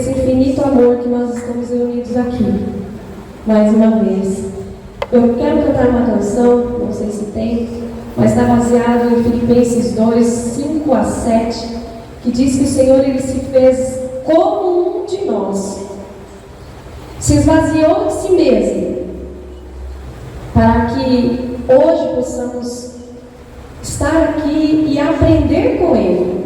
esse infinito amor que nós estamos reunidos aqui, mais uma vez. Eu quero cantar uma canção, não sei se tem, mas está baseado em Filipenses 2, 5 a 7, que diz que o Senhor ele se fez como um de nós, se esvaziou de si mesmo, para que hoje possamos estar aqui e aprender com Ele,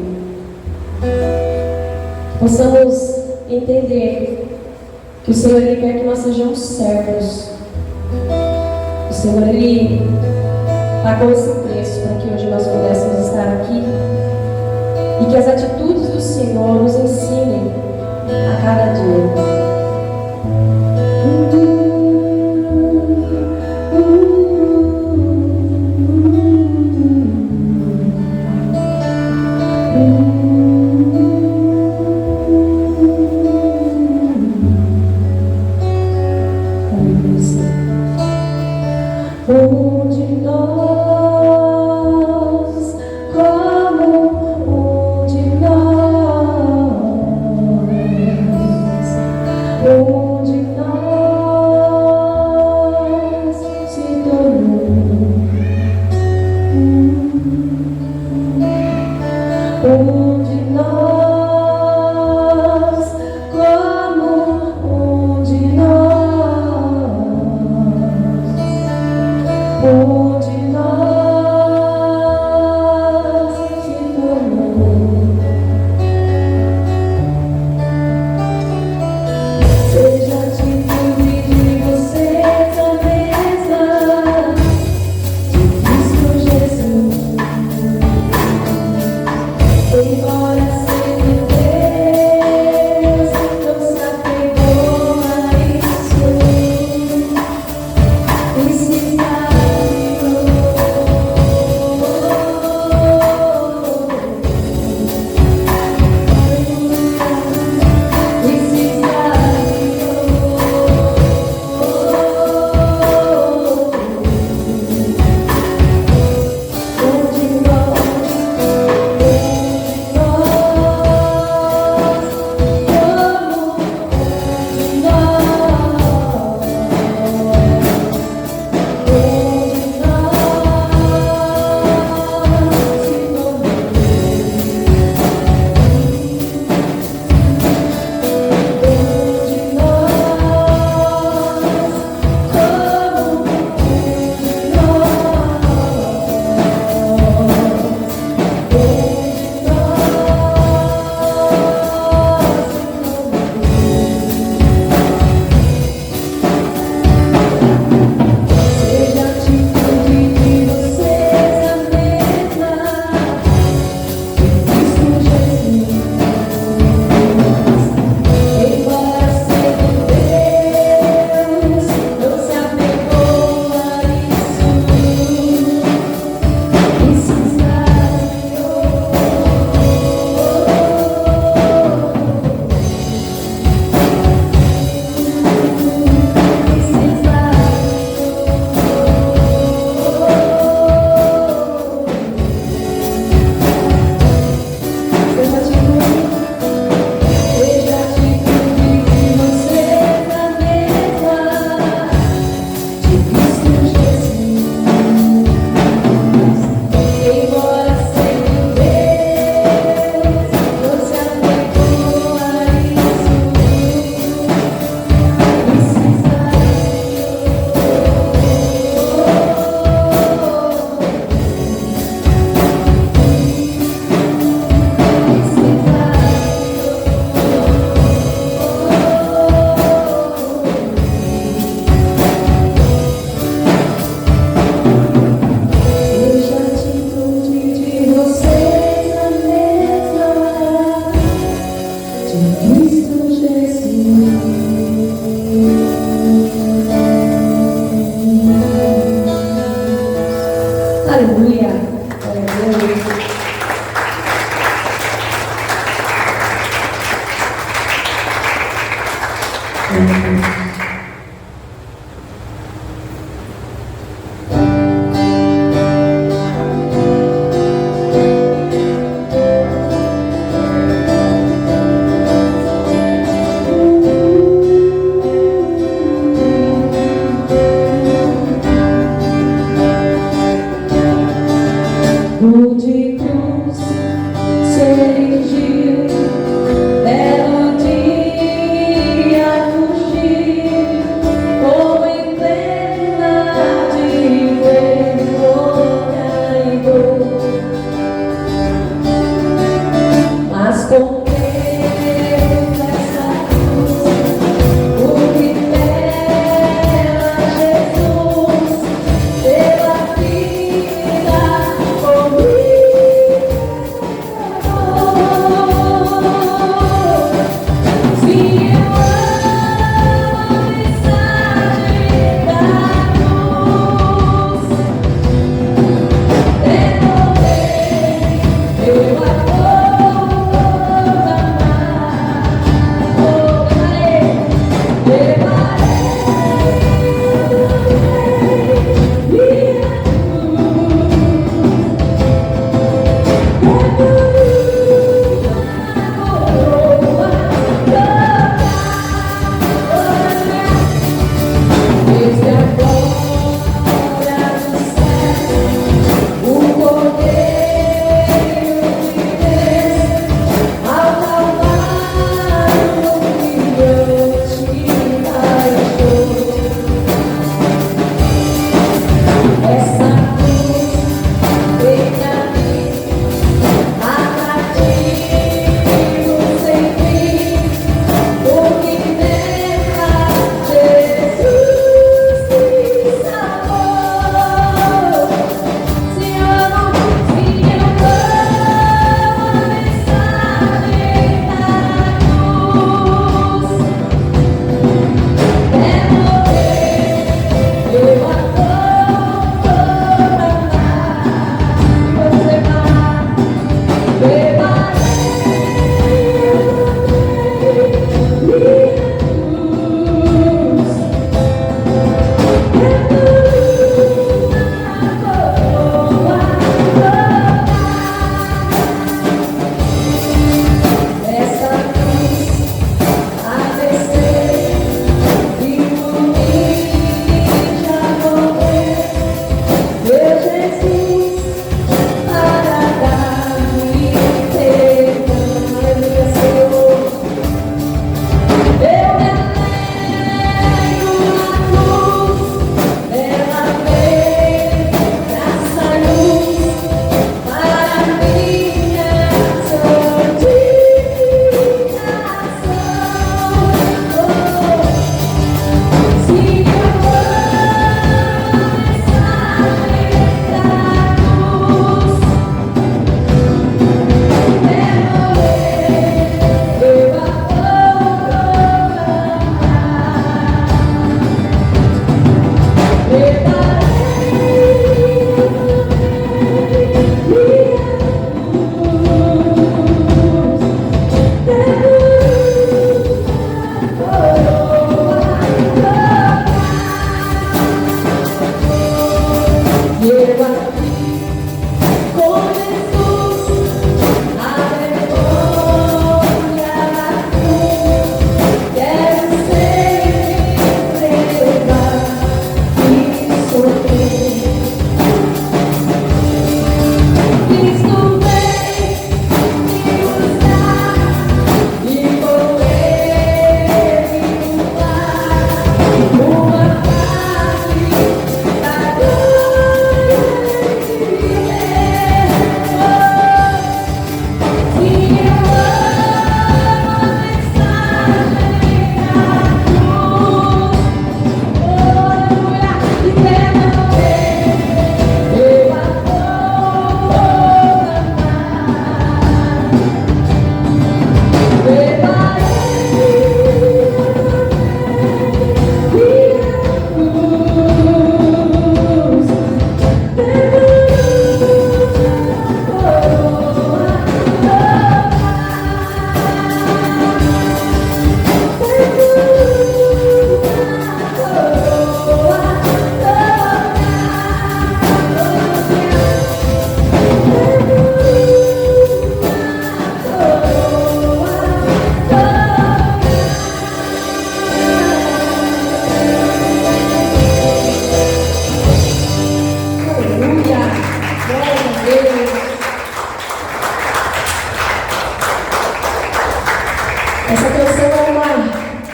possamos entender que o Senhor ele quer que nós sejamos servos. O Senhor ele pagou esse preço para que hoje nós pudéssemos estar aqui e que as atitudes do Senhor nos ensinem a cada dia.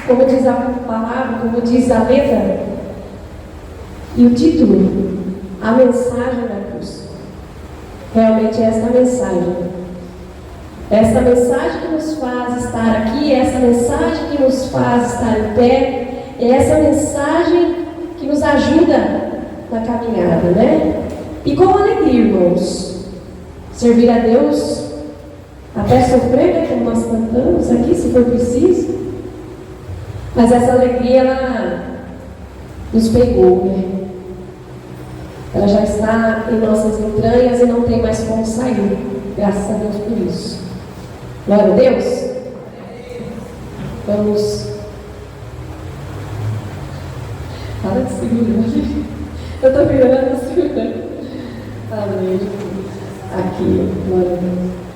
como diz a palavra, como diz a letra, e o título, a mensagem da cruz. Realmente é essa mensagem. Essa mensagem que nos faz estar aqui, essa mensagem que nos faz estar em pé, é essa mensagem que nos ajuda na caminhada, né? E com alegria, irmãos, servir a Deus, até sofrer, né, como nós cantamos aqui, se for preciso. Mas essa alegria, ela nos pegou, né? Ela já está em nossas entranhas e não tem mais como sair. Graças a Deus por isso. Glória a Deus. Vamos. Para de segurar. Eu estou virando, segurando. Amém. Aqui, glória a Deus.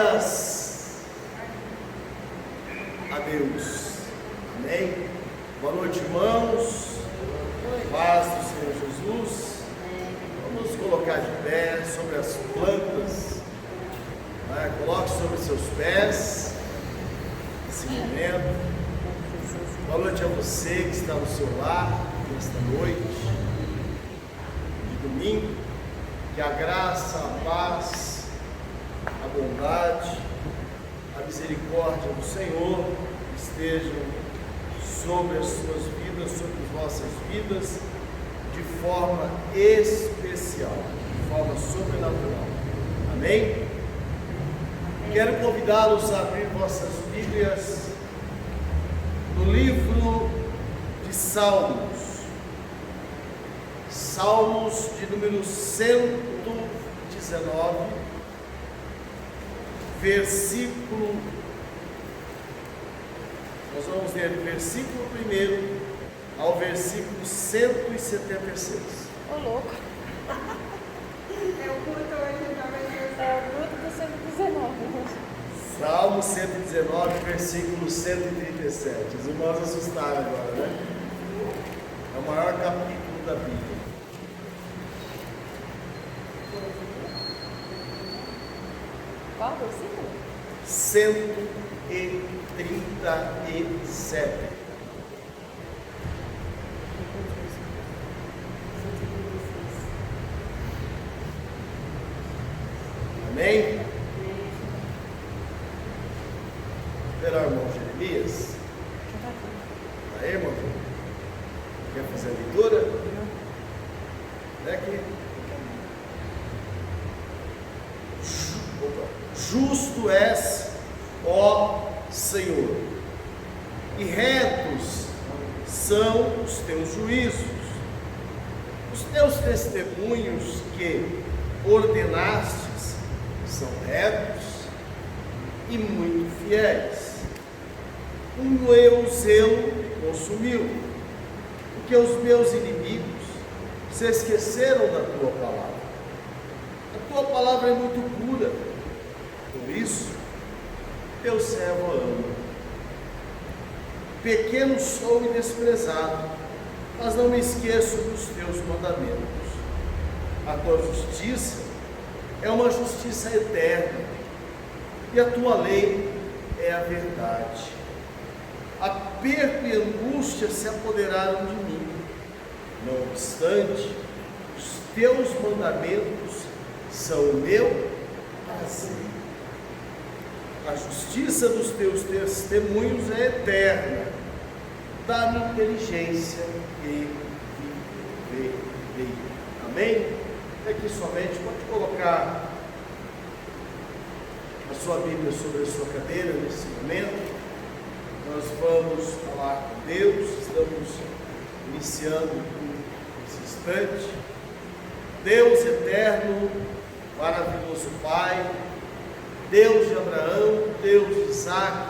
Glórias a Deus. Amém? Boa noite, irmãos. Paz do Senhor Jesus. Vamos nos colocar de pé sobre as plantas. Coloque sobre seus pés nesse momento. Boa noite a você que está no seu lar nesta noite de domingo. Que a graça, a paz, a bondade, a misericórdia do Senhor estejam sobre as suas vidas, sobre as nossas vidas, de forma especial, de forma sobrenatural. Amém? Quero convidá-los a abrir vossas Bíblias no livro de Salmos. Salmos de número 119, versículo, nós vamos ler do versículo 1 ao versículo 176. Ô louco! É o culto hoje, é o culto do 119. Salmo 119, versículo 137. Os irmãos assustaram agora, né? É o maior capítulo da Bíblia. Qual versículo? 137. Amém? Verá o irmão Jeremias? Aí, irmão? Quer fazer a leitura? É aqui. Justo és, ó Senhor, e retos são os teus juízos. Os teus testemunhos que ordenastes são retos e muito fiéis. O meu zelo me consumiu, porque os meus inimigos se esqueceram da tua palavra. A tua palavra é muito pura, por isso teu servo ama. Pequeno sou e desprezado, mas não me esqueço dos teus mandamentos. A tua justiça é uma justiça eterna, e a tua lei é a verdade. Aperto e angústia se apoderaram de mim. Não obstante, os teus mandamentos são o meu prazer. A justiça dos teus testemunhos é eterna. Dá-me inteligência e viverei. Amém? Aqui somente, pode colocar a sua Bíblia sobre a sua cadeira nesse momento. Nós vamos falar com Deus, estamos iniciando esse instante. Deus eterno, maravilhoso Pai, Deus de Abraão, Deus de Isaac,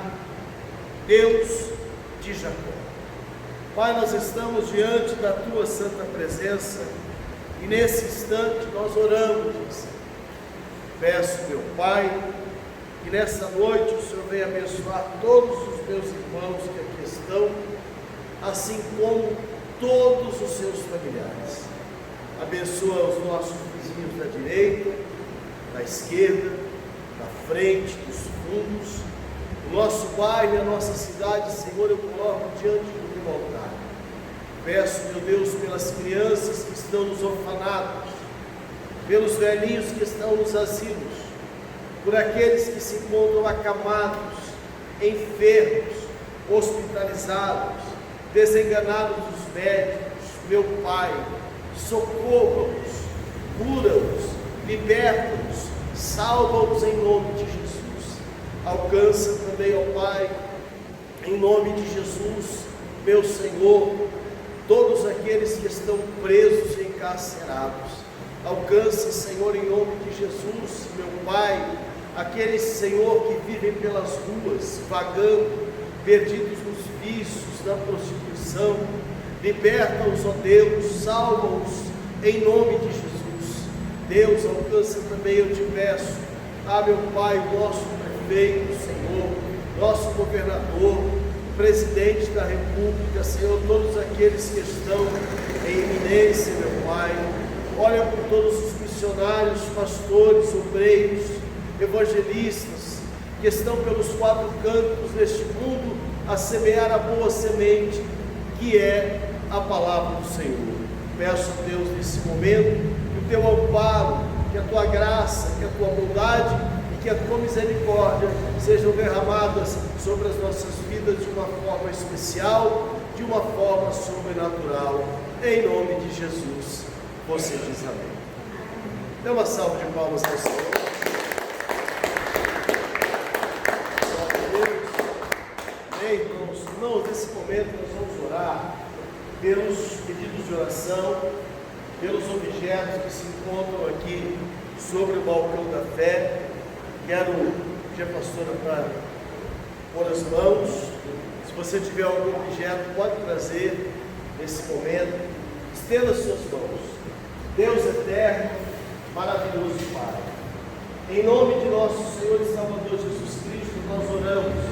Deus de Jacó. Pai, nós estamos diante da Tua santa presença e nesse instante nós oramos, Senhor. Peço, meu Pai, que nesta noite o Senhor venha abençoar todos os meus irmãos que aqui estão, assim como todos os seus familiares. Abençoa os nossos vizinhos da direita, da esquerda, da frente, dos fundos, o nosso bairro e a nossa cidade, Senhor, eu coloco diante do teu altar. Peço, meu Deus, pelas crianças que estão nos orfanatos, pelos velhinhos que estão nos asilos, por aqueles que se encontram acamados, enfermos, hospitalizados, desenganados dos médicos. Meu Pai, socorra-os, cura-os, liberta-os, salva-os em nome de Jesus. Alcança também, ó Pai, em nome de Jesus, meu Senhor, todos aqueles que estão presos e encarcerados. Alcança, Senhor, em nome de Jesus, meu Pai, aqueles, Senhor, que vivem pelas ruas, vagando, perdidos nos vícios, na prostituição. Liberta-os, ó Deus, salva-os em nome de Jesus. Deus, alcança também, eu te peço, meu Pai, o nosso prefeito, Senhor, nosso governador, presidente da República, Senhor, todos aqueles que estão em iminência, meu Pai. Olha por todos os missionários, pastores, obreiros, evangelistas, que estão pelos quatro cantos deste mundo a semear a boa semente, que é a palavra do Senhor. Peço a Deus nesse momento que o teu amparo, que a tua graça, que a tua bondade e que a tua misericórdia sejam derramadas sobre as nossas vidas de uma forma especial, de uma forma sobrenatural, em nome de Jesus. Você diz amém. Dê uma salva de palmas ao Senhor. Amém, irmãos. Irmãos, nesse momento nós vamos orar pelos pedidos de oração, pelos objetos que se encontram aqui sobre o balcão da fé. Quero pedir a pastora para pôr as mãos. Se você tiver algum objeto, pode trazer nesse momento. Estenda suas mãos. Deus eterno, maravilhoso Pai, em nome de nosso Senhor e Salvador Jesus Cristo, nós oramos.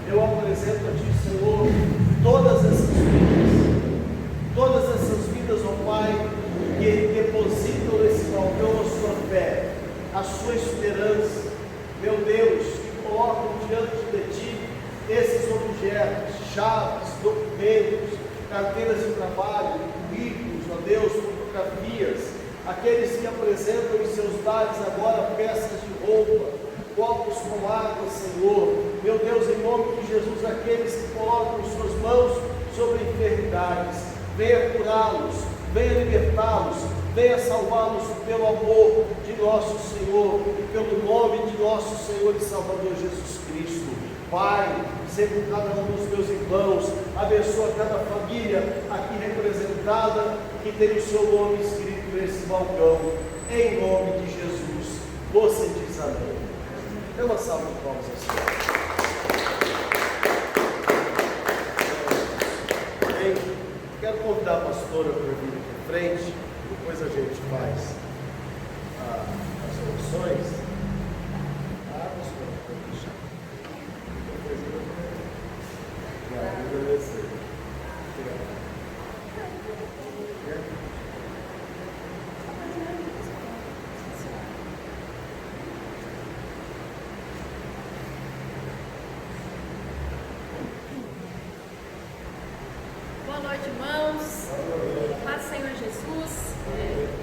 Eu apresento a Ti, Senhor, todas essas vidas, ó Pai, que depositam nesse balcão a sua fé, a sua esperança, meu Deus, que colocam diante de Ti esses objetos, chaves, documentos, carteiras de trabalho, currículos, ó Deus, fotografias, aqueles que apresentam em seus lares agora peças de roupa, copos com água, Senhor, meu Deus, em nome de Jesus, aqueles que colocam suas mãos sobre enfermidades, venha curá-los, venha libertá-los, venha salvá-los pelo amor de nosso Senhor e pelo nome de nosso Senhor e Salvador Jesus Cristo. Pai, sempre cada um dos meus irmãos, abençoa cada família aqui representada, que tem o seu nome escrito nesse balcão, em nome de Jesus. Você diz amém. Dê uma salva de palmas ao Senhor. Amém. Quero convidar a pastora para vir aqui à frente, depois a gente faz as orações. Boa noite, irmãos. Paz do Senhor Jesus.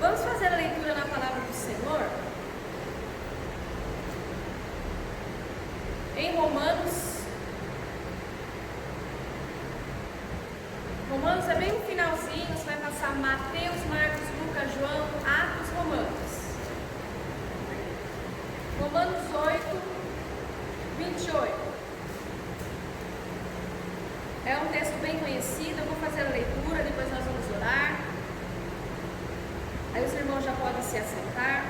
Vamos fazer a leitura na palavra do Senhor? Em Romanos é bem no finalzinho, você vai passar Mateus, Marcos, Lucas, João, Atos, Romanos. Romanos 8, 28. É um texto bem conhecido, eu vou fazer a leitura, depois nós vamos orar. Aí os irmãos já podem se assentar.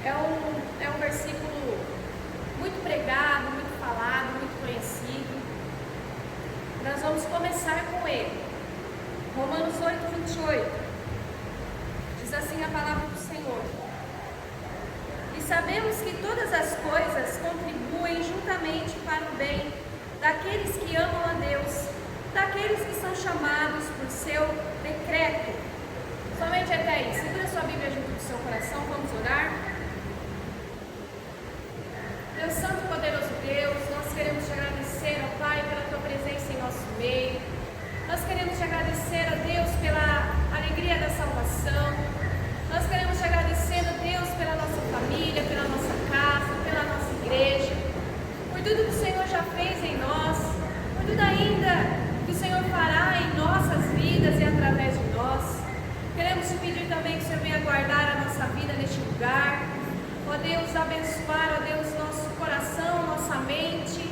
É um versículo muito pregado, muito falado, muito conhecido. Nós vamos começar com ele. Romanos 8, 28. Diz assim a palavra do Senhor. E sabemos que todas as coisas contribuem juntamente para o bem daqueles que amam a Deus, daqueles que são chamados por seu decreto. Somente até aí. Segura sua Bíblia junto do seu coração, vamos orar. Deus Santo e Poderoso Deus, nós queremos te agradecer, ó Pai, pela tua presença em nosso meio. Nós queremos te agradecer, ó Deus, pela alegria da salvação. Nós queremos te agradecer, ó Deus, pela nossa família, pela nossa casa, pela nossa igreja, por tudo que o Senhor já fez em nós, por tudo ainda que o Senhor fará em nossas vidas e através de nós. Queremos te pedir também que o Senhor venha guardar a nossa vida neste lugar. Ó Deus, abençoar, ó Deus, nosso coração, nossa mente,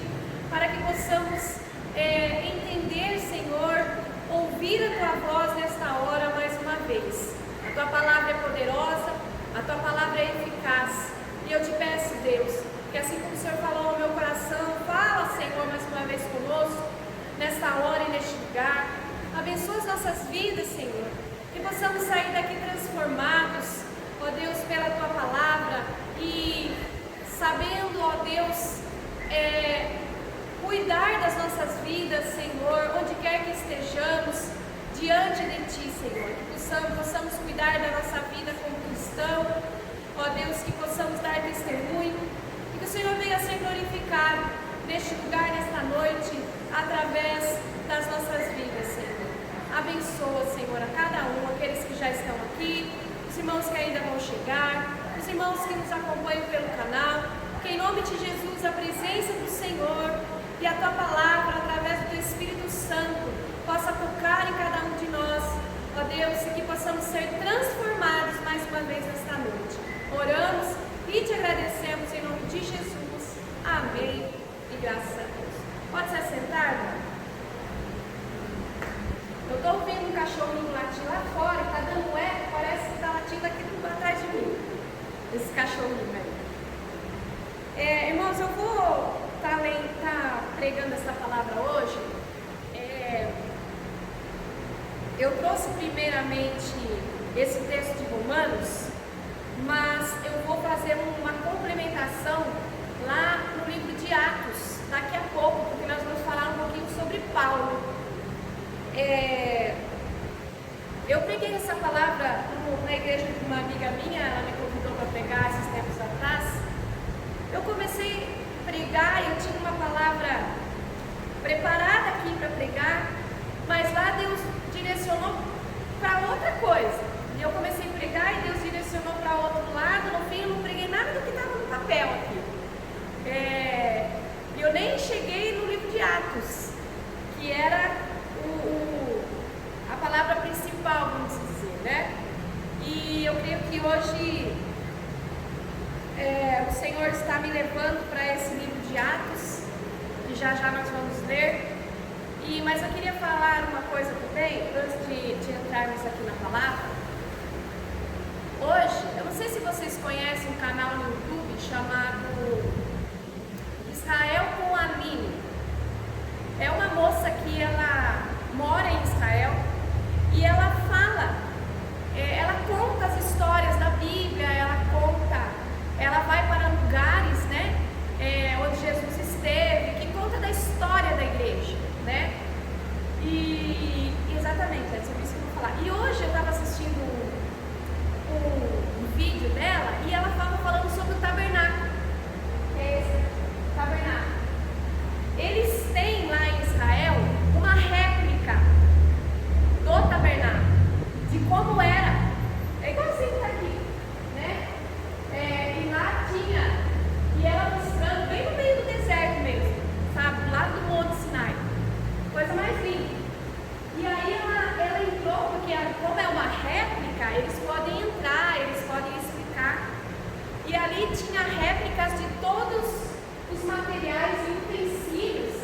para que possamos entender, Senhor, ouvir a tua voz nesta hora mais uma vez. A tua palavra é poderosa, a tua palavra é eficaz. E eu te peço, Deus, que assim como o Senhor falou ao meu coração, fala, Senhor, mais uma vez conosco, nesta hora e neste lugar. Abençoa as nossas vidas, Senhor, que possamos sair daqui transformados, ó Deus, pela tua palavra e cuidar das nossas vidas, Senhor, onde quer que estejamos, diante de Ti, Senhor, que possamos cuidar da nossa vida como cristão, ó Deus, que possamos dar testemunho, e que o Senhor venha ser glorificado neste lugar, nesta noite, através das nossas vidas, Senhor. Abençoa, Senhor, a cada um, aqueles que já estão aqui, os irmãos que ainda vão chegar, os irmãos que nos acompanham pelo canal, que em nome de Jesus a presença do Senhor e a Tua palavra, através do Teu Espírito Santo, possa tocar em cada um de nós, ó Deus, e que possamos ser transformados mais uma vez nesta noite. Oramos e te agradecemos em nome de Jesus. Amém e graças a Deus. Pode se assentar, irmão? Eu estou ouvindo um cachorrinho latir lá fora, que está dando eco, parece que está latindo aqui atrás de mim. Esse cachorrinho aí. Irmãos, eu vou estar pregando essa palavra hoje. Eu trouxe primeiramente esse texto de Romanos, mas eu vou fazer uma complementação lá no livro de Atos, daqui a pouco, porque nós vamos falar um pouquinho sobre Paulo. Eu preguei essa palavra na igreja de uma amiga minha, ela me convidou para pregar esses tempos atrás. Eu comecei a pregar e eu tinha uma palavra preparada aqui para pregar, mas lá Deus direcionou para outra coisa. E eu comecei a pregar e Deus direcionou para outro lado. No fim eu não preguei nada do que estava no papel aqui. Eu nem cheguei no livro de Atos, que era a palavra principal, vamos dizer, né? E eu creio que hoje o Senhor está me levando para esse livro de Atos, que já nós vamos ler. Mas eu queria falar uma coisa também, antes de entrarmos aqui na palavra. Hoje, eu não sei se vocês conhecem um canal no YouTube chamado Israel com Aline. É uma moça que ela mora em Israel e ela fala, ela conta as histórias da Bíblia, ela vai para lugares, né, onde Jesus esteve, que conta da história da igreja, né? E exatamente, é sobre isso que eu vou falar. E hoje eu estava assistindo um vídeo dela e ela estava falando sobre o tabernáculo. Esse tabernáculo. Eles têm lá em Israel uma réplica do tabernáculo, de como era. É igualzinho que está aqui, né? E lá tinha, e ela mostrando bem no meio do deserto mesmo, sabe? Lá do Monte Sinai. Coisa mais linda. E aí ela entrou, porque como é uma réplica, eles podem entrar, eles podem explicar. E ali tinha réplicas de todos os materiais e utensílios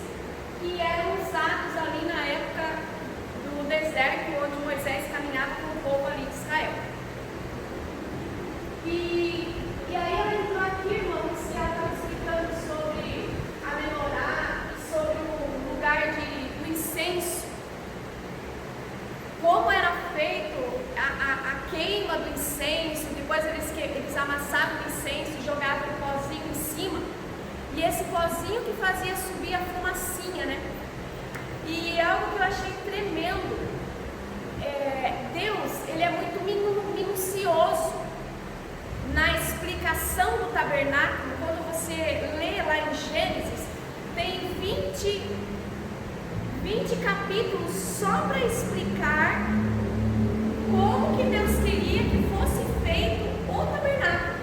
que eram usados ali na época do deserto, onde Moisés caminhava com o povo ali de Israel. E aí ela entrou aqui, irmãos, e ela estava explicando sobre a menorá, sobre o lugar do incenso, como era feito a queima do incenso. Depois eles amassavam o incenso e jogavam o pozinho em cima, e esse pozinho que fazia subir a fumacinha, né? E algo que eu achei tremendo, Deus, Ele é muito minucioso na explicação do tabernáculo. Quando você lê lá em Gênesis, tem 20 capítulos só para explicar como que Deus queria que fosse feito o tabernáculo.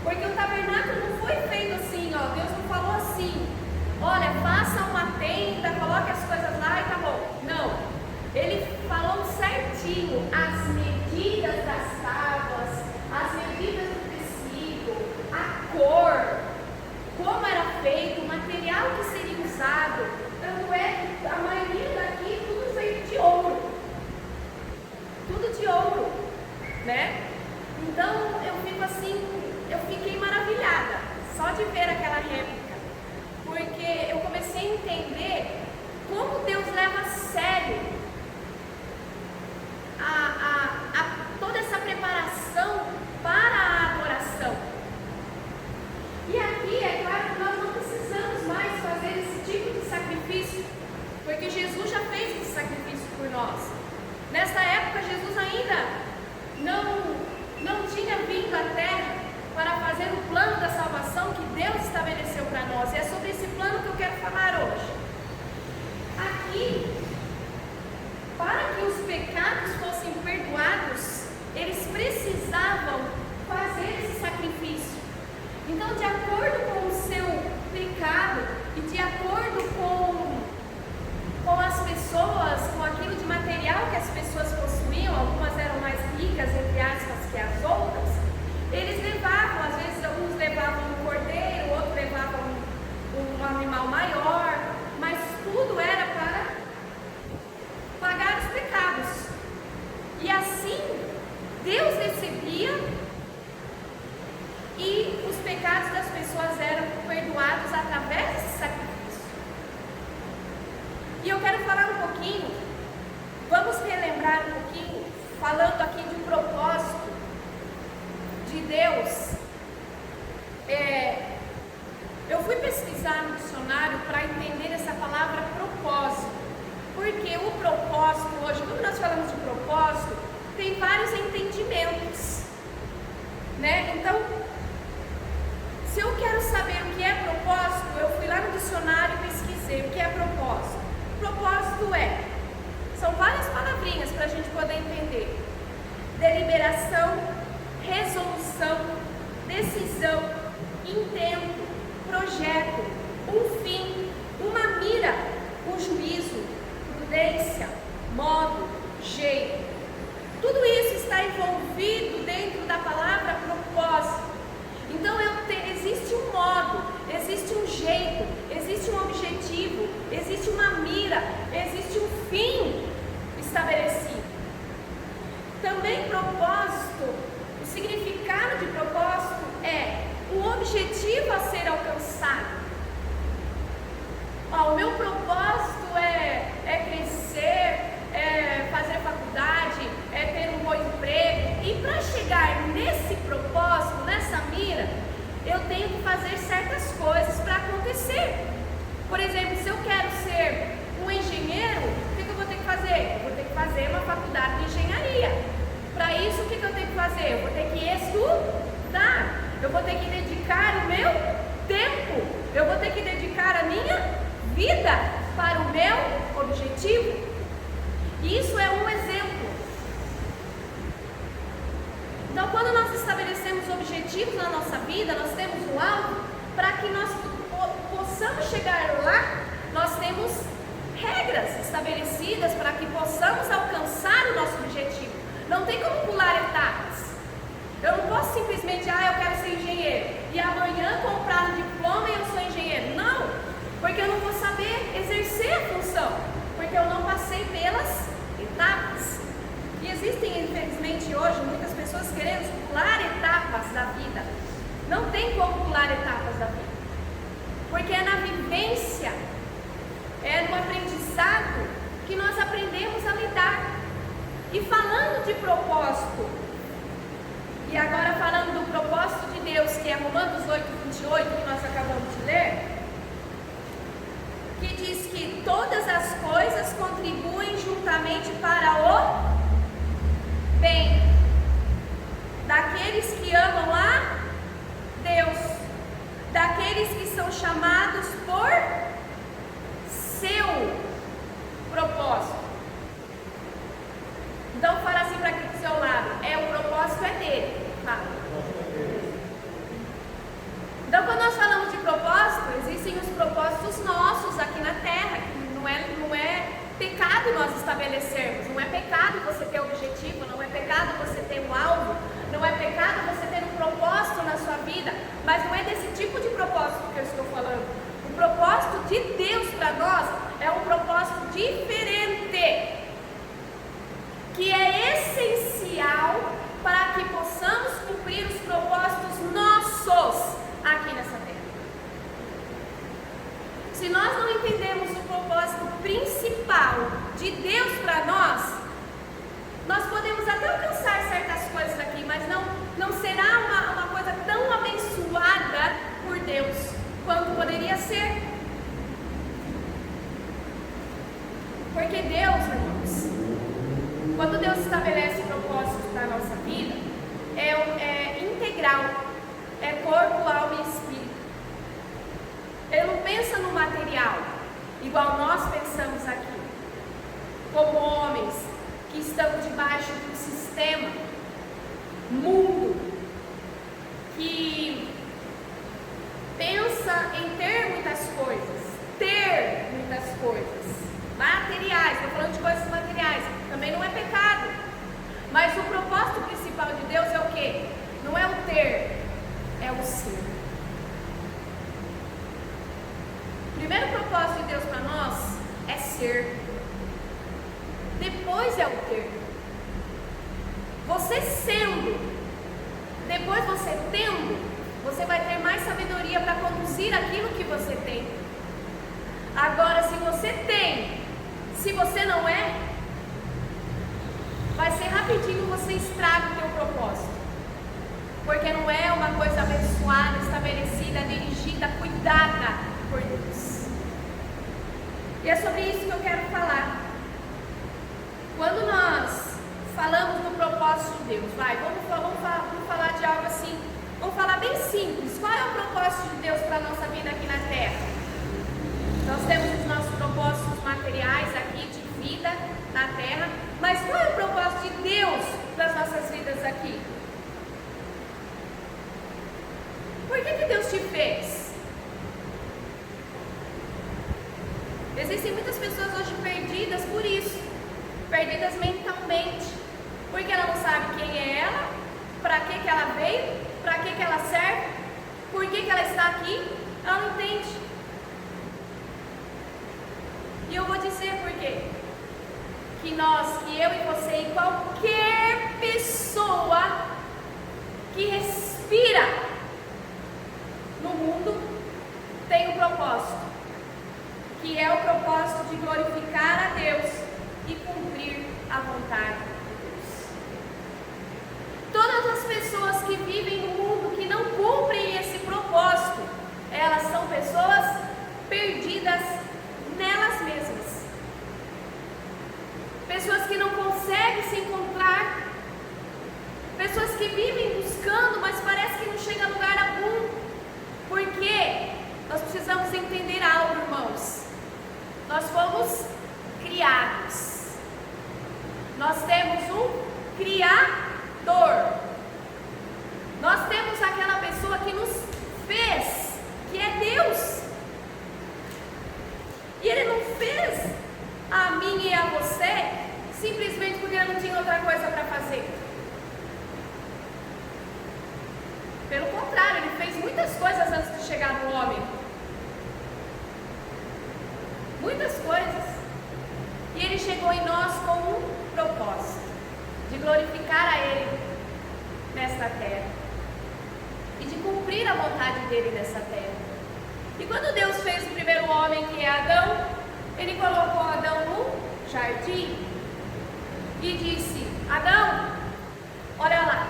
Porque o tabernáculo não foi feito assim, ó. Deus não falou assim, olha, faça uma tenda, coloque as coisas lá e tá bom. Não, Ele falou certinho as medidas das tábuas, as medidas do tecido, a cor, como era feito, o material que seria usado. Tanto é que a maioria daqui tudo feito de ouro. Tudo de ouro, né? Então eu fiquei maravilhada só de ver aquela réplica, porque eu comecei a entender como Deus leva a sério toda essa preparação para a adoração. E aqui, é claro que nós não precisamos Jesus ainda não tinha vindo à Terra para fazer o plano da salvação que Deus estabeleceu para nós. E é sobre esse plano que eu quero falar hoje. Aqui, para que os pecados fossem perdoados, eles precisavam fazer esse sacrifício. Então, de acordo com o seu pecado e de acordo com as pessoas, com aquilo de material que as pessoas possuíam, algumas eram mais ricas, entre aspas, que as outras, eles levavam, às vezes alguns levavam um cordeiro, outros levavam um animal maior, mas tudo era para pagar os pecados. E assim, Deus recebia e os pecados das pessoas eram perdoados através desse sacrifício. E eu quero falar um pouquinho, vamos relembrar um pouquinho, falando aqui de um propósito de Deus. Eu fui pesquisar no dicionário para entender essa palavra propósito, porque o propósito hoje, quando nós falamos de propósito, tem vários entendimentos, né? Então, se eu quero saber o que é propósito, eu fui lá no dicionário e pesquisei o que é propósito. Propósito são várias palavrinhas para a gente poder entender: deliberação, resolução, decisão, intento, projeto, um fim, uma mira, um juízo, prudência, modo, jeito. Tudo isso está envolvido dentro da palavra propósito. Então existe um modo, existe um jeito, existe um objetivo, existe uma mira, existe um fim estabelecido. Também propósito, o significado de propósito é um objetivo a ser alcançado. O meu propósito é crescer, é fazer faculdade, é ter um bom emprego. E para chegar nesse propósito, nessa mira, eu tenho que fazer certas coisas para acontecer. Por exemplo, se eu quero ser um engenheiro, o que eu vou ter que fazer? Eu vou ter que fazer uma faculdade de engenharia. Para isso, o que eu tenho que fazer? Eu vou ter que estudar. Eu vou ter que dedicar o meu tempo. Eu vou ter que dedicar a minha vida para o meu objetivo. Isso é um exemplo. Então, quando nós estabelecemos objetivos na nossa vida, nós temos um alvo, para que nós possamos chegar lá, nós temos regras estabelecidas para que possamos alcançar o nosso objetivo. Não tem como pular etapas. Eu não posso simplesmente, eu quero ser engenheiro, e amanhã comprar um diploma e eu sou engenheiro. Não, porque eu não vou saber exercer a função, porque eu não passei pelas etapas. E existem, infelizmente, hoje, muitas pessoas querendo pular etapas da vida. Não tem como pular etapas da vida, porque é na vivência, é no aprendizado que nós aprendemos a lidar. E falando de propósito, e agora falando do propósito de Deus, que é Romanos 8:28, que nós acabamos de ler, que diz que todas as coisas contribuem juntamente para o bem daqueles que amam a Deus, daqueles que são chamados por seu propósito. Então fala assim para aqui do seu lado, o propósito é dele. Fala. Então, quando nós falamos de propósito, existem os propósitos nossos aqui na Terra, que não é pecado nós estabelecermos, não é pecado você ter objetivo, não é pecado você ter um alvo, não é pecado você ter um propósito na sua vida, mas não é desse tipo de propósito que eu estou falando. O propósito de Deus para nós é um propósito diferente, que é essencial para que possamos cumprir os propósitos nossos aqui nessa terra. Se nós não entendemos o propósito principal de Deus para nós podemos até alcançar certas coisas aqui, mas não será uma coisa tão abençoada por Deus quanto poderia ser. Porque Deus, irmãos, Quando Deus estabelece propósitos para a nossa vida, é integral, é corpo, alma e espírito. Ele não pensa no material, igual nós pensamos aqui, como homens que estão debaixo de um sistema, mundo, que pensa em ter muitas coisas, materiais. Estou falando de coisas materiais, também não é pecado, mas o propósito principal de Deus é o quê? Não é o ter, é o ser. O primeiro propósito de Deus para nós é ser, depois é o ter. Você sendo, depois você tendo, você vai ter mais sabedoria para conduzir aquilo que você tem. Agora, se você tem, se você não é, vai ser rapidinho você estraga o teu propósito. Porque não é uma coisa abençoada, estabelecida, dirigida, cuidada por Deus. E é sobre isso que eu quero falar. Quando nós falamos do propósito de Deus, vamos falar de algo assim, vamos falar bem simples. Qual é o propósito de Deus para a nossa vida aqui na Terra? Nós temos os nossos propósitos materiais aqui de vida na Terra, mas qual é o propósito de Deus para as nossas vidas aqui? Por que Deus te fez? Existem muitas pessoas hoje perdidas por isso, perdidas mentalmente, porque ela não sabe quem é ela, para que ela veio, para que ela serve, por que ela está aqui, ela não entende. E eu vou dizer por quê. Que eu e você e qualquer pessoa que respira no mundo tem um propósito, que é o propósito de glorificar a Deus e cumprir a vontade de Deus. Todas as pessoas que vivem no mundo que não cumprem esse propósito, elas são pessoas perdidas nelas mesmas. Pessoas que não conseguem se encontrar, pessoas que vivem buscando, mas parece que não chega a lugar algum. Porque nós precisamos entender algo, irmãos. Nós fomos criados. Nós temos um Criador. Nós temos aquela pessoa que nos fez, que é Deus. E Ele não fez a mim e a você simplesmente porque Ele não tinha outra coisa para fazer. Pelo contrário, Ele fez muitas coisas antes de chegar no homem. Muitas coisas. E Ele chegou em nós com um propósito, de glorificar a Ele nesta terra e de cumprir a vontade dEle nessa terra. E quando Deus fez o primeiro homem, que é Adão, Ele colocou Adão no jardim e disse: Adão, olha lá,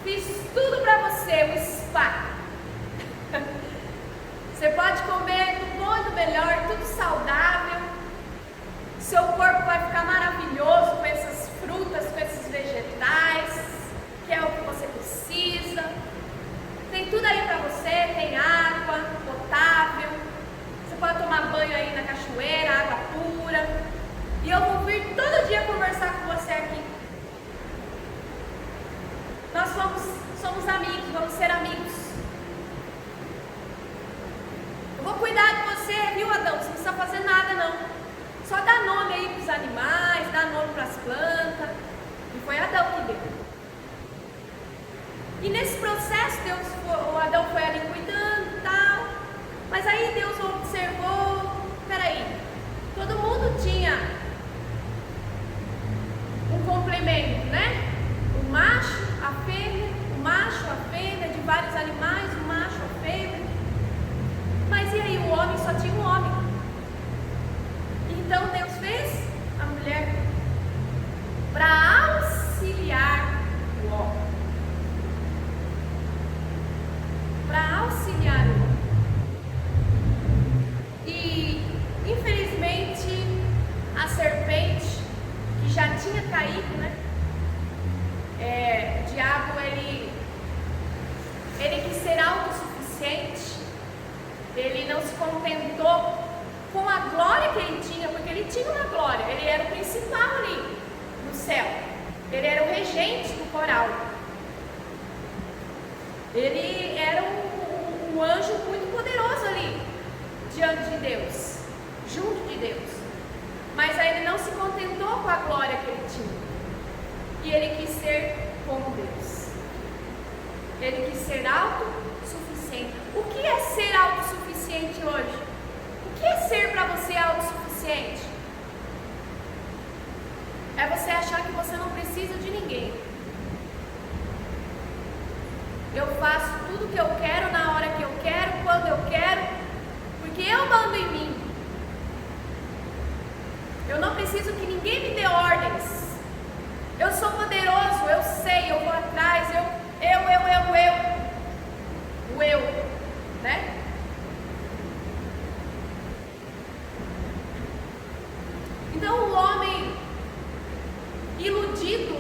fiz tudo para você, um spa. Você pode comer do bom e do melhor, tudo saudável. Seu corpo vai ficar maravilhoso com essas frutas, com esses vegetais, que é o que você precisa. Tem tudo aí para você, tem água potável. Você pode tomar banho aí na cachoeira, água pura. E eu vou vir todo dia conversar com você aqui. Nós somos amigos, vamos ser amigos. Eu vou cuidar de você, viu, Adão? Você não precisa fazer nada, não. Só dá nome aí para os animais, dá nome para as plantas. E foi Adão que deu. E nesse processo, o Adão foi ali cuidando e tal. Mas aí Deus observou, peraí, todo mundo tinha um complemento, né? O macho, a fêmea, de vários animais, o macho, a fêmea. Mas e aí, o homem só tinha um homem. Então Deus fez a mulher para auxiliar o homem. Para auxiliar Ele não se contentou com a glória que ele tinha, porque ele tinha uma glória, ele era o principal ali no céu, ele era o regente do coral, ele era um anjo muito poderoso ali, diante de Deus, junto de Deus, mas aí ele não se contentou com a glória que ele tinha, e ele quis ser como Deus, ele quis ser autossuficiente. O que é ser autossuficiente hoje? O que é ser para você autossuficiente? É você achar que você não precisa de ninguém. Eu faço tudo o que eu quero, na hora que eu quero, quando eu quero, porque eu mando em mim. Eu não preciso que ninguém me dê ordens. Eu sou poderoso, eu sei, eu vou atrás, o eu, né? Então o homem iludido,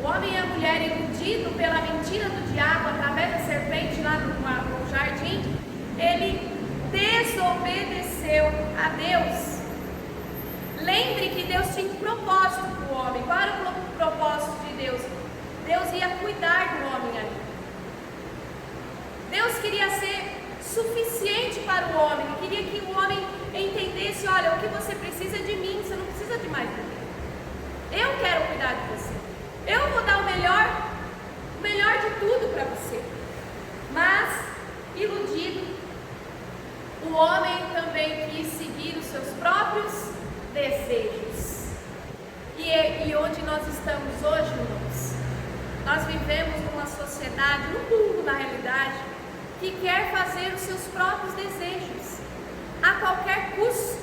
o homem e a mulher iludido pela mentira do diabo através da serpente lá no jardim, ele desobedeceu a Deus. Lembre que Deus tinha um propósito para o homem. Qual era o propósito de Deus? Deus ia cuidar do homem ali. Deus queria ser suficiente para o homem, queria que o homem entendesse, olha, o que você precisa de mim, você não precisa de mais ninguém. Eu quero cuidar de você. Eu vou dar o melhor de tudo para você. Mas, iludido, o homem também quis seguir os seus próprios desejos. E onde nós estamos hoje, irmãos? Nós vivemos numa sociedade, num mundo na realidade, que quer fazer os seus próprios desejos, a qualquer custo.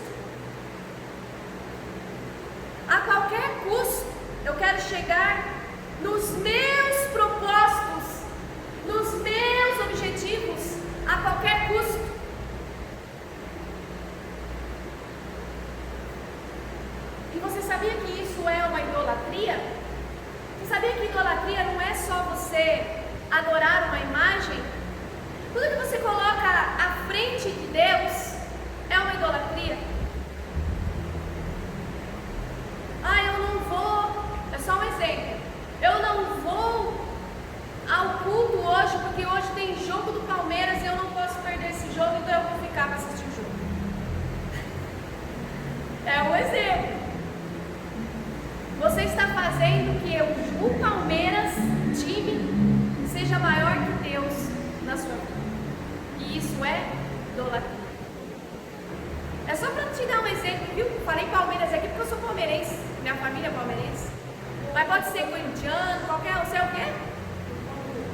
A qualquer custo, eu quero chegar nos meus propósitos, nos meus objetivos, a qualquer custo. E você sabia que isso é uma idolatria? Você sabia que idolatria não é só você adorar uma imagem? Tudo que você coloca à frente de Deus é uma idolatria. Eu não vou, é só um exemplo, eu não vou ao culto hoje porque hoje tem jogo do Palmeiras e eu não posso perder esse jogo, então eu vou ficar para assistir o jogo. É um exemplo. Você está fazendo que o Palmeiras, time, seja maior que Deus na sua vida. E isso é idolatria. É só para te dar um exemplo, viu? Falei Palmeiras aqui porque eu sou palmeirense, minha família é palmeirense. Mas pode ser corintiano, qualquer, você é o quê?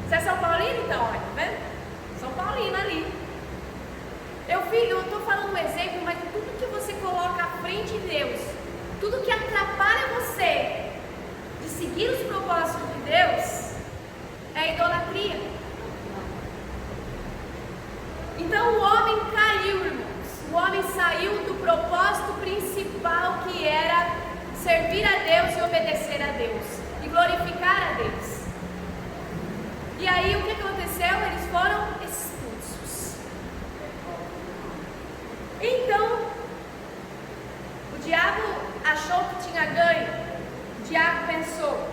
Você é São Paulino então, olha, tá vendo? São Paulino ali. Eu estou falando um exemplo, mas tudo que você coloca à frente de Deus, tudo que atrapalha você de seguir os propósitos de Deus, é idolatria. Então o homem caiu, irmãos. O homem saiu do propósito principal, que era servir a Deus e obedecer a Deus e glorificar a Deus. E aí o que aconteceu? Eles foram expulsos. Então o diabo achou que tinha ganho. O diabo pensou: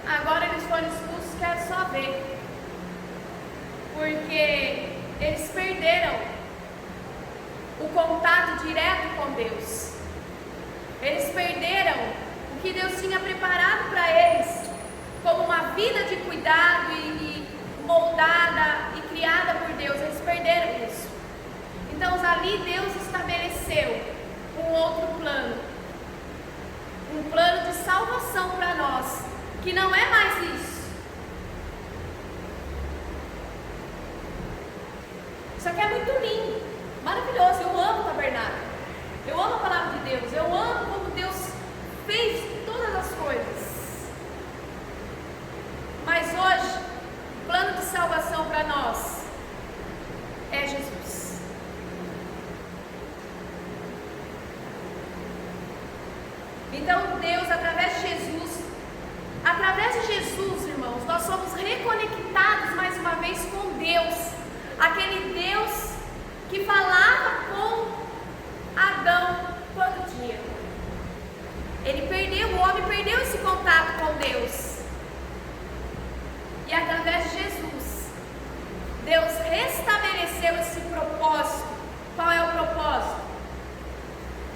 agora eles foram expulsos, quero só ver. Porque eles perderam o contato direto com Deus. Eles perderam o que Deus tinha preparado para eles, como uma vida de cuidado e moldada e criada por Deus. Eles perderam isso. Então ali Deus estabeleceu um outro plano, um plano de salvação para nós, que não é mais isso. Isso aqui é muito lindo, maravilhoso. Eu amo o tabernáculo, eu amo a palavra de Deus, eu amo como Deus fez todas as coisas. Mas hoje, o plano de salvação para nós é Jesus. Então Deus, através de Jesus, irmãos, nós somos reconectados mais uma vez com Deus, aquele que falava com Adão todo dia. O homem perdeu esse contato com Deus. E através de Jesus, Deus restabeleceu esse propósito. Qual é o propósito?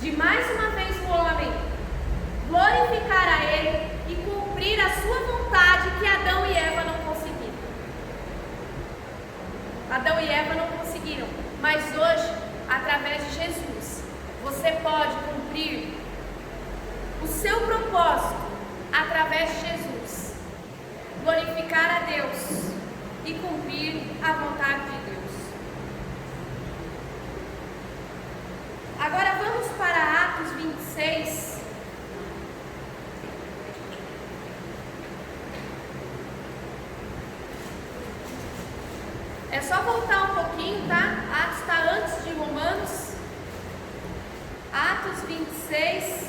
De mais uma vez o homem glorificar a Ele e cumprir a sua vontade que Adão e Eva não conseguiram. Adão e Eva não conseguiram, mas hoje, através de Jesus, você pode cumprir o seu propósito através de Jesus, glorificar a Deus e cumprir a vontade de Deus. Agora vamos para Atos 26. É só voltar um pouquinho, tá? Atos está antes de Romanos. Atos 26,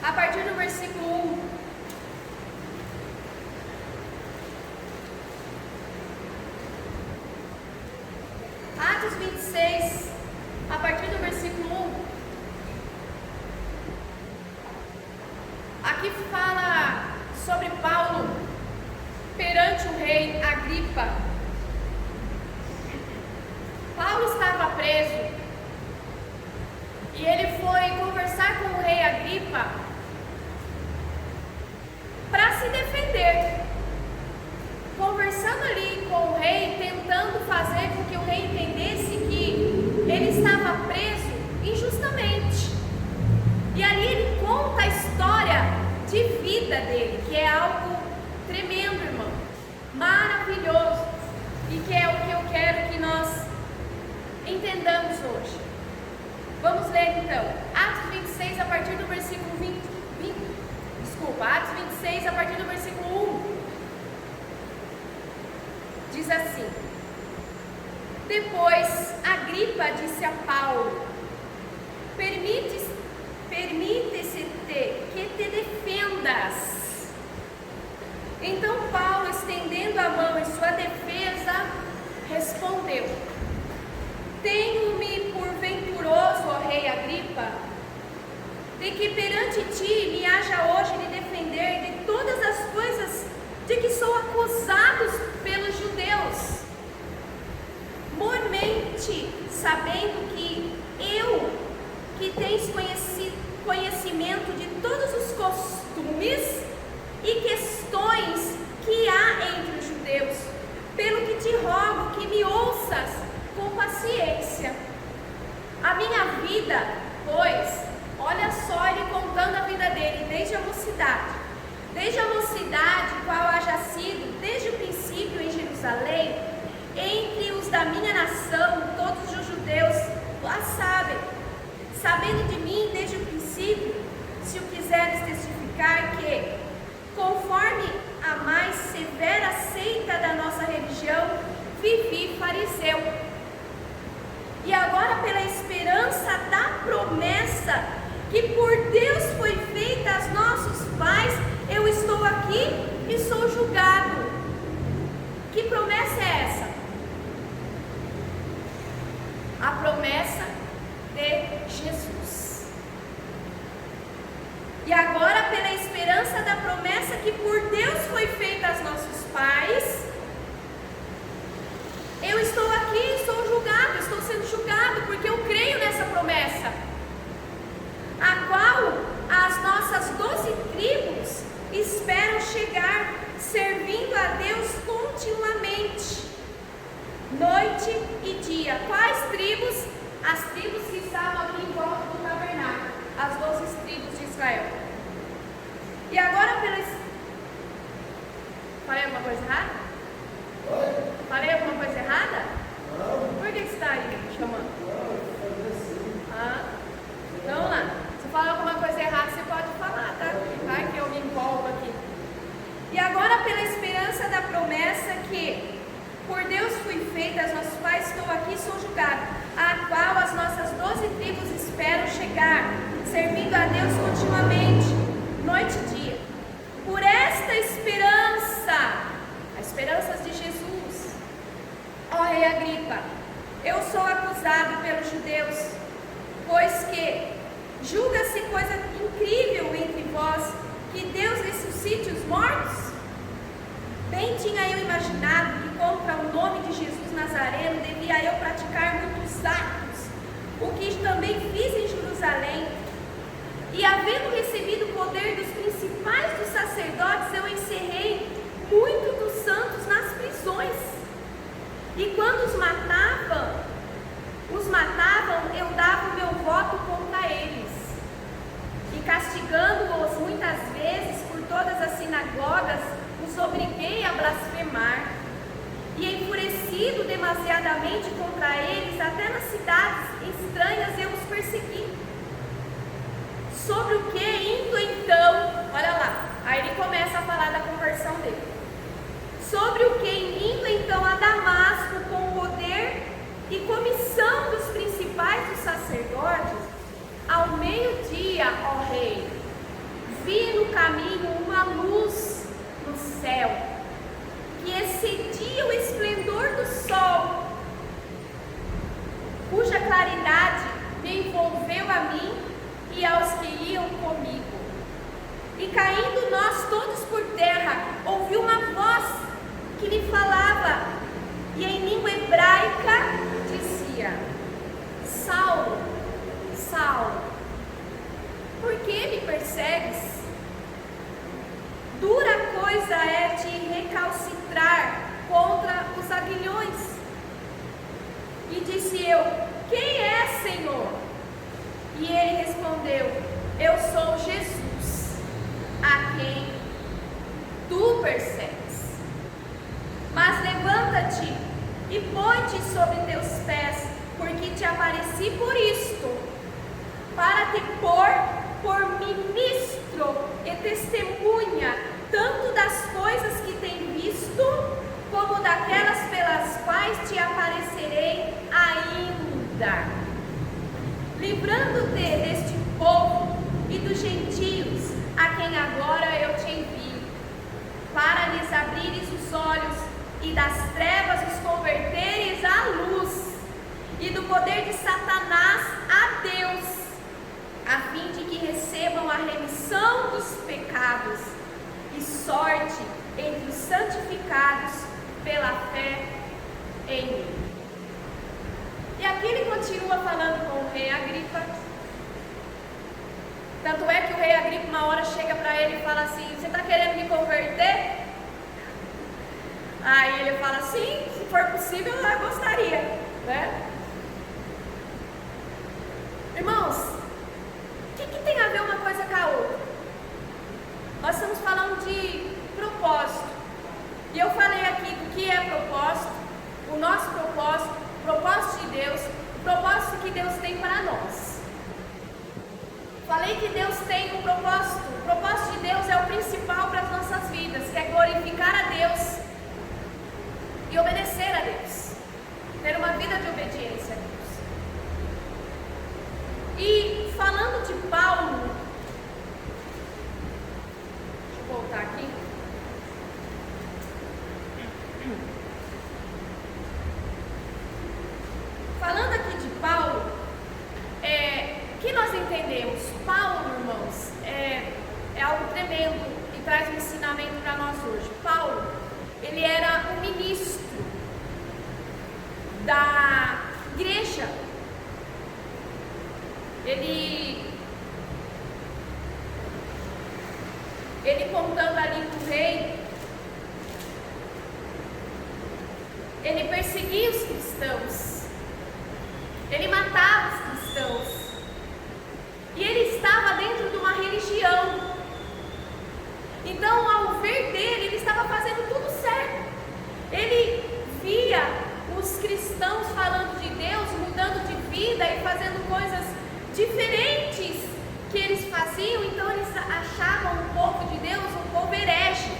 a partir do versículo 1. Atos 26, a partir do versículo 1. Aqui fala sobre Paulo perante o rei Agripa. Paulo estava preso e ele foi conversar com o rei Agripa para se defender. Conversando ali com o rei, tentando fazer com que o rei entendesse que ele estava preso injustamente. E ali ele conta a história de vida dele, que é algo tremendo, irmão, maravilhoso, e que é o que eu quero que nós entendamos hoje. Vamos ler então, Atos 26 a partir do versículo Atos 26 a partir do versículo 1. Diz assim: Depois Agripa disse a Paulo: Permite-se que te defendas. Então Paulo, estendendo a mão em sua defesa, respondeu: Tenho-me por venturoso, ó rei Agripa, de que perante ti me haja hoje de defender de todas as coisas de que sou acusado pelos judeus, mormente sabendo que eu, que tens conhecimento de todos os costumes e questões que há entre os judeus, pelo que te rogo que me ouças com paciência. A minha vida, pois, olha só ele contando a vida dele desde a mocidade, qual haja sido desde o princípio em Jerusalém, entre os da minha nação, todos os judeus lá sabem, sabendo de mim desde o princípio, se o quiseres testificar que, conforme a mais severa seita da nossa religião, vivi fariseu. E agora, pela esperança da promessa que por Deus foi feita aos nossos pais, eu estou aqui e sou julgado. Que promessa é essa? A promessa de Jesus. E agora, pela esperança da promessa que por Deus foi feita aos nossos pais, eu estou aqui e sou julgado, estou sendo julgado, porque eu creio nessa promessa, a qual as nossas 12 tribos esperam chegar, servindo a Deus continuamente, noite e dia. Quais tribos? As tribos que estavam aqui em volta do tabernáculo, as 12 tribos de Israel. E agora Falei alguma coisa errada? Oi? Falei alguma coisa errada? Não. Por que você está aí chamando? Não, Então vamos lá. Se falar alguma coisa errada, você pode falar, tá? Vai que eu me empolgo aqui. E agora, pela esperança da promessa que por Deus fui feita aos nossos pais, estou aqui e sou julgado, a qual as nossas 12 tribos esperam chegar, servindo a Deus continuamente, noite e dia. Por esta esperança, a esperança de Jesus, ó rei Agripa, eu sou acusado pelos judeus, pois que julga-se coisa incrível entre vós que Deus ressuscite os mortos? Bem tinha eu imaginado que contra o nome de Jesus Nazareno devia eu praticar muitos atos, o que também fiz em Jerusalém. E havendo recebido o poder dos principais dos sacerdotes, eu encerrei muitos dos santos nas prisões. E quando os matavam, eu dava o meu voto contra eles. E castigando-os muitas vezes por todas as sinagogas, os obriguei a blasfemar. E enfurecido demasiadamente contra eles, até nas cidades estranhas eu os persegui. Sobre o que indo então, olha lá, aí ele começa a falar da conversão dele. Sobre o que indo então a Damasco com o poder e comissão dos principais dos sacerdotes, ao meio-dia, ó rei, vi no caminho uma luz no céu, que excedia o esplendor do sol, cuja claridade me envolveu a mim e aos que iam comigo. E caindo nós todos por terra, ouvi uma voz que lhe falava, e em língua hebraica dizia: Saulo, Saulo, por que me persegues? Dura coisa é te recalcitrar contra os aguilhões. E disse eu: quem é, Senhor? E ele respondeu: eu sou Jesus, a quem tu persegues. Mas levanta-te e põe-te sobre teus pés, porque te apareci por isto, para te pôr por ministro e testemunha, tanto das coisas que tem visto, como daquelas pelas quais te aparecerei ainda, livrando-te deste povo e dos gentios, a quem agora eu te envio, para lhes abrires os olhos e das trevas os converteres à luz, e do poder de Satanás a Deus, a fim de que recebam a remissão dos pecados e sorte entre os santificados pela fé em mim. E aqui ele continua falando com o rei Agripa. Tanto é que o rei Agripa uma hora chega para ele e fala assim: você está querendo me converter? Aí ele fala: sim, se for possível eu gostaria, né? Irmãos, o que tem a ver uma coisa com a outra? Nós estamos falando de propósito. E eu falei aqui do que é propósito, o nosso propósito, o propósito de Deus, o propósito que Deus tem para nós. Falei que Deus tem um propósito. O propósito de Deus é o principal para as nossas vidas, que é glorificar a Deus e obedecer a Deus. Ter uma vida de obediência a Deus. E falando de Paulo, deixa eu voltar aqui. Falando aqui de Paulo, o que nós entendemos? Paulo, irmãos, é algo tremendo e traz um ensinamento para nós hoje. Paulo, ele era um ministro da igreja. Ele contando ali com o rei, ele perseguia os cristãos, ele matava os cristãos, e ele estava dentro de uma religião. Então, ao ver dele, ele estava fazendo tudo certo. Ele via os cristãos falando de Deus, mudando de vida e fazendo coisas diferentes que eles faziam. Então eles achavam o povo de Deus um povo herege,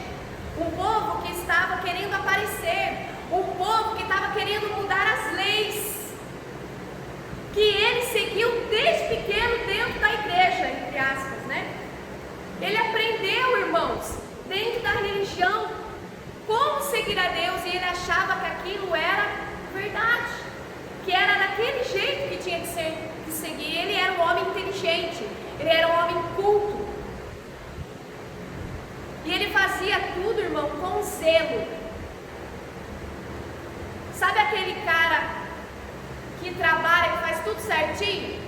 um povo que estava querendo aparecer, um povo que estava querendo mudar as leis que ele seguiu desde pequeno dentro da igreja, entre aspas, né? Ele aprendeu, irmãos, dentro da religião, como seguir a Deus, e ele achava que aquilo era verdade, que era ele era um homem inteligente, ele era um homem culto. E ele fazia tudo, irmão, com zelo. Sabe aquele cara que trabalha, que faz tudo certinho?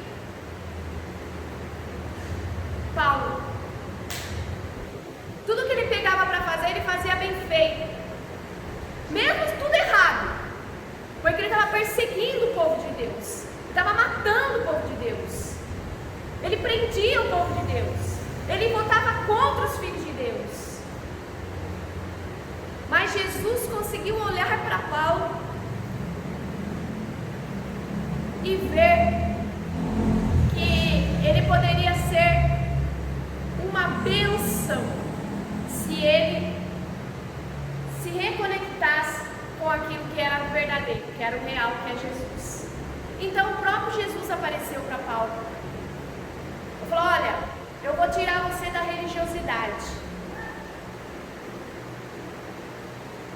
Paulo. Tudo que ele pegava para fazer, ele fazia bem feito. Mesmo tudo errado. Porque ele estava perseguindo o povo de Deus. Ele estava matando o povo de Deus. Ele prendia o povo de Deus. Ele votava contra os filhos de Deus. Mas Jesus conseguiu olhar para Paulo e ver que ele poderia ser uma bênção se ele se reconectasse com aquilo que era verdadeiro, que era o real, que é Jesus. Então o próprio Jesus apareceu para Paulo e falou: olha, eu vou tirar você da religiosidade,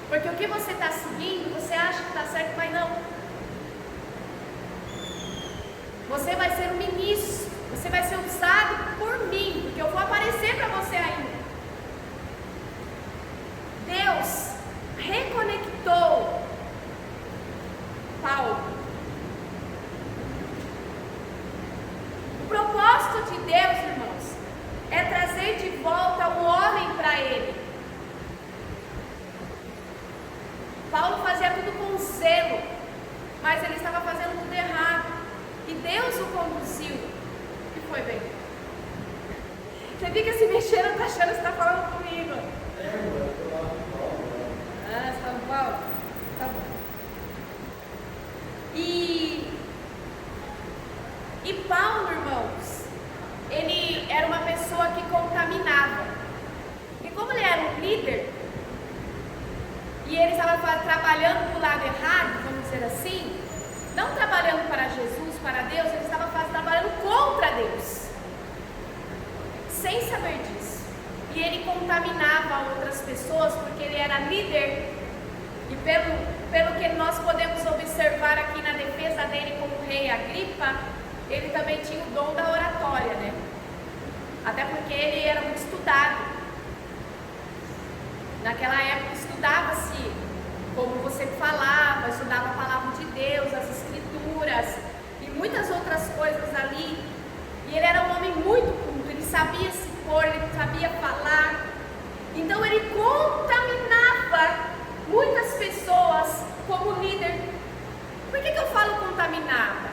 porque o que você está seguindo, você acha que está certo, mas não. Você vai ser um ministro, você vai ser usado por mim, porque eu vou aparecer para você ainda. Deus reconectou Paulo. O propósito de Deus, irmãos, é trazer de volta um homem para ele. Paulo fazia tudo com zelo, mas ele estava fazendo tudo errado. E Deus o conduziu e foi bem. Você fica se mexendo, tá achando que está falando comigo. Ah, você está no Paulo? Tá bom. E Paulo, irmãos, ele era uma pessoa que contaminava. E como ele era um líder, e ele estava trabalhando do lado errado, vamos dizer assim, não trabalhando para Jesus, para Deus, ele estava trabalhando contra Deus, sem saber disso. E ele contaminava outras pessoas, porque ele era líder. E pelo que nós podemos observar aqui na defesa dele como rei Agripa, ele também tinha o dom da oratória, né? Até porque ele era muito estudado. Naquela época estudava-se como você falava, estudava a palavra de Deus, as escrituras e muitas outras coisas ali. E ele era um homem muito culto, ele sabia se pôr, ele sabia falar. Então ele contaminava muitas pessoas como líder. Por que eu falo contaminava?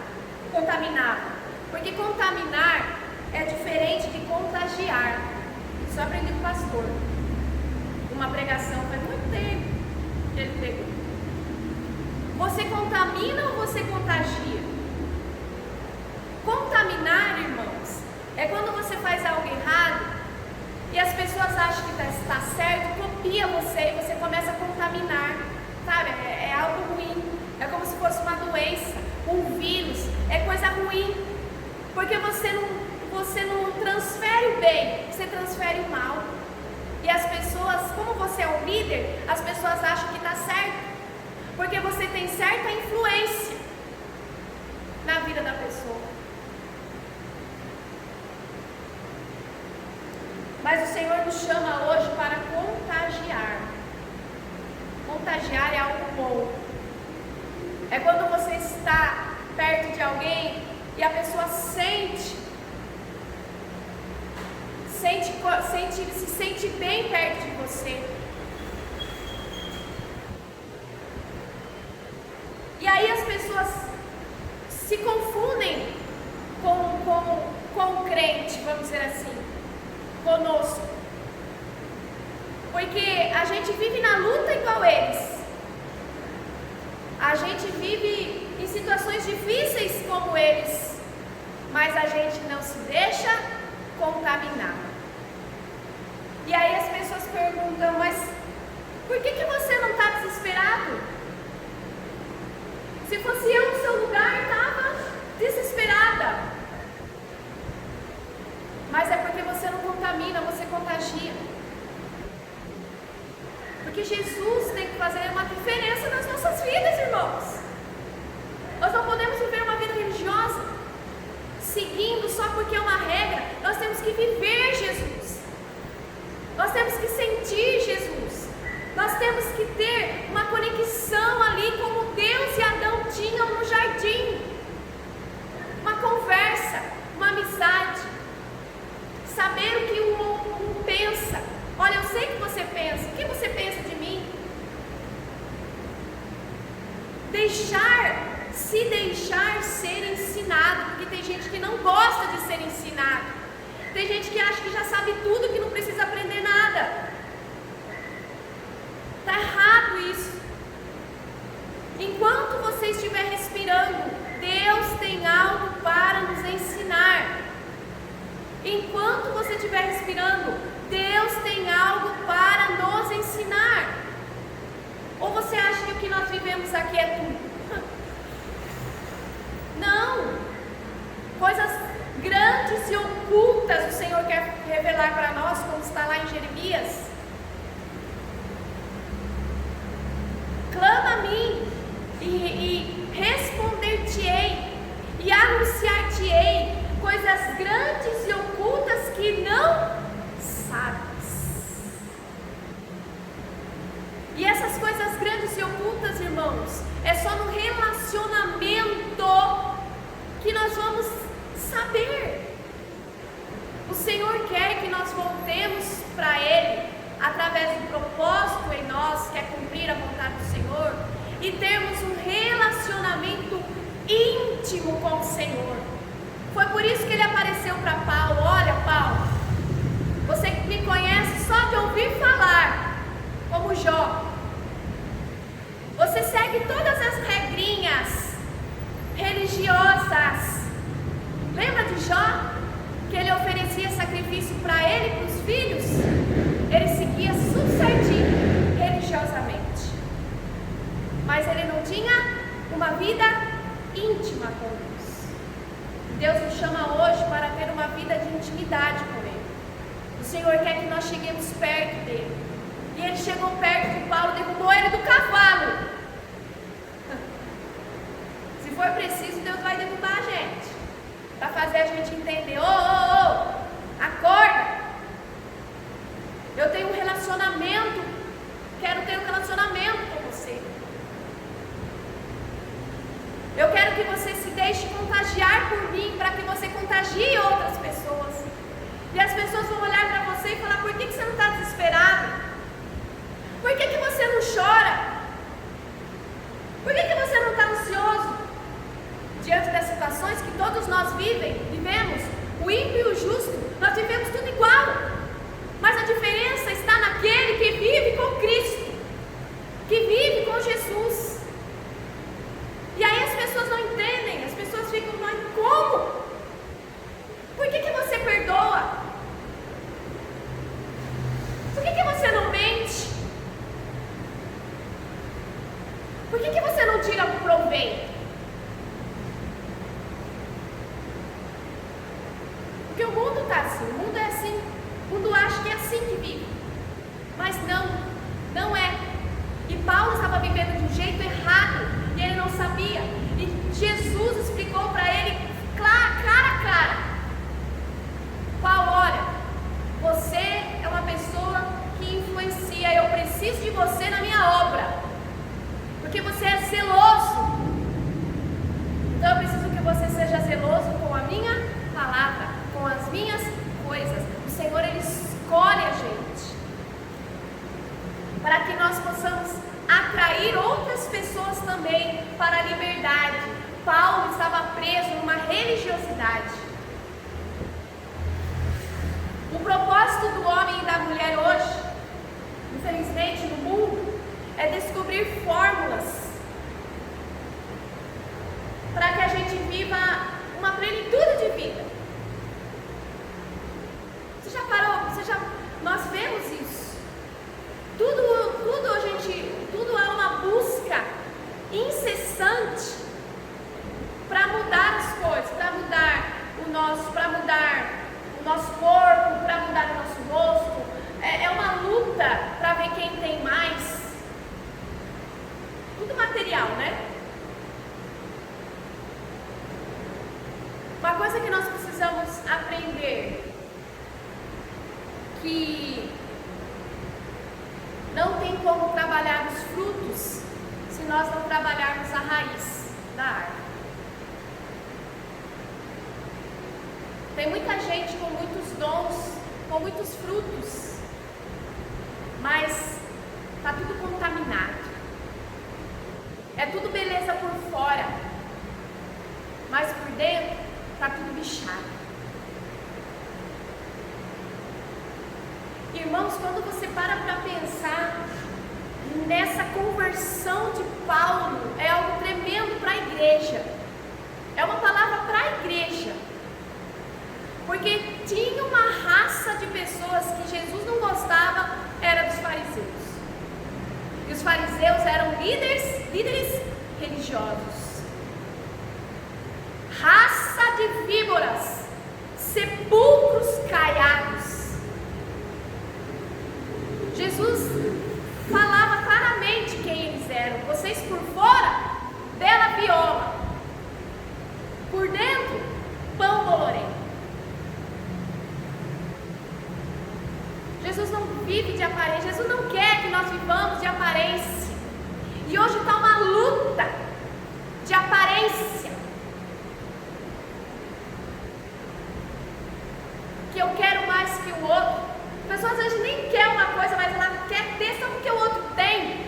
Porque contaminar é diferente de contagiar. Isso eu aprendi com o pastor. Uma pregação faz muito tempo que ele pregou. Você contamina ou você contagia? Contaminar, irmãos, é quando você faz algo errado e as pessoas acham que está certo, copia você e você começa a contaminar, sabe? É algo ruim, é como se fosse uma doença, um vírus, é coisa ruim, porque você não transfere o bem, você transfere o mal. E as pessoas, como você é o líder, as pessoas acham que está certo, porque você tem certa influência na vida da pessoa. Mas o Senhor nos chama hoje para contagiar. Contagiar é algo bom. É quando você está perto de alguém e a pessoa se sente bem perto de você. E aí as pessoas se confundem com o crente, vamos dizer assim, conosco. Porque a gente vive na luta igual eles. A gente vive em situações difíceis como eles, mas a gente não se deixa contaminar. E aí as pessoas perguntam, mas por que você não está desesperado? Se fosse eu no seu lugar, estava desesperada. Mas é porque você não contamina, você contagia. Porque Jesus tem que fazer uma diferença nas nossas vidas, irmãos. Nós não podemos viver uma vida religiosa seguindo se deixar ser ensinado, porque tem gente que não gosta de ser ensinado, tem gente que acha que já sabe tudo, que não precisa aprender nada. Está errado isso. Enquanto você estiver respirando, Deus tem algo para nos ensinar. Enquanto você estiver respirando, Deus tem algo para nos ensinar. Ou você acha que o que nós vivemos aqui é tudo? Não. Coisas grandes e ocultas o Senhor quer revelar para nós, como está lá em Jeremias. Clama a mim e responder-te-ei e anunciar-te-ei coisas grandes e ocultas que não sabes. E essas coisas grandes e ocultas, irmãos, é só no relacionamento que nós vamos saber. O Senhor quer que nós voltemos para Ele através do propósito em nós, que é cumprir a vontade do Senhor, e termos um relacionamento íntimo com o Senhor. Foi por isso que Ele apareceu para Paulo. Olha, Paulo, você me conhece só de ouvir falar, como Jó. Você segue todas as regrinhas religiosas. Lembra de Jó? Que ele oferecia sacrifício para ele e para os filhos? Ele seguia tudo certinho, religiosamente. Mas ele não tinha uma vida íntima com Deus. Deus nos chama hoje para ter uma vida de intimidade com Ele. O Senhor quer que nós cheguemos perto dEle. E Ele chegou perto de Paulo, derrubou ele do cavalo. Se for preciso, Deus vai derrubar a gente, para fazer a gente entender: acorda. Eu tenho um relacionamento, quero ter um relacionamento com você. Eu quero que você se deixe contagiar por mim, para que você contagie outras pessoas. E as pessoas vão olhar para você e falar: por que você não está desesperado? Por que você não chora? Por que você não está ansioso? Diante das situações que todos nós vivemos, o ímpio e o justo, nós vivemos tudo igual. Mas a diferença está naquele que vive com Cristo, que vive com Jesus. E aí as pessoas não entendem, as pessoas ficam: mas como? Por que você perdoa? Por que você não mente? Por que você não tira proveito? Porque o mundo está assim, o mundo é assim, o mundo acha que é assim que vive. Mas não é. E Paulo estava vivendo de um jeito errado, e ele não sabia. E Jesus explicou para ele, cara a cara: Paulo, olha, você é uma pessoa que influencia, eu preciso de você na minha obra, porque você é zeloso. Então eu preciso que você seja zeloso com a minha palavra, com as minhas coisas. O Senhor, Ele escolhe a gente para que nós possamos atrair outras pessoas também para a liberdade. Paulo estava preso numa religiosidade. O propósito do homem e da mulher hoje, infelizmente no mundo, é descobrir fórmulas para que a gente viva uma plenitude de vida. Você já parou? Nós vemos isso. Tudo é uma busca incessante para mudar as coisas, para mudar o nosso corpo, para mudar o nosso rosto. É uma luta para ver quem tem mais. Tudo material, né? Uma coisa que nós precisamos aprender, que não tem como trabalhar os frutos se nós não trabalharmos a raiz da árvore. Tem muita gente com muitos dons, com muitos frutos, mas está tudo contaminado. É tudo beleza mas por dentro está tudo bichado. Irmãos, quando você para pensar nessa conversão de Paulo, é algo tremendo para a igreja. É uma palavra para a igreja. Porque tinha uma raça de pessoas que Jesus não gostava, era dos fariseus. E os fariseus eram líderes religiosos. Raça de víboras, sepulcros caiados. Jesus falava claramente quem eles eram. Vocês por fora, bela viola. Por dentro, pão bolorento. Jesus não vive de aparência. Jesus não quer que nós vivamos de aparência. E hoje está uma luta de aparência. Que eu quero mais que o outro. A pessoa às vezes nem quer uma coisa, mas ela quer ter só porque o outro tem.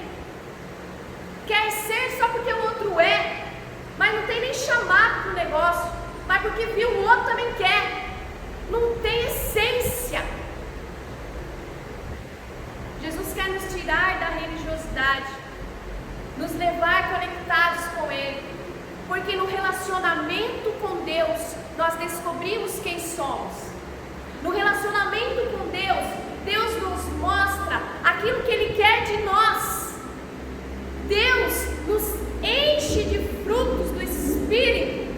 Quer ser só porque o outro é. Mas não tem nem chamado para o negócio. Mas porque viu o outro também quer. Não tem essência. Jesus quer nos tirar da religiosidade, nos levar conectados com Ele, porque no relacionamento com Deus, nós descobrimos quem somos. No relacionamento com Deus, Deus nos mostra aquilo que Ele quer de nós. Deus nos enche de frutos do Espírito,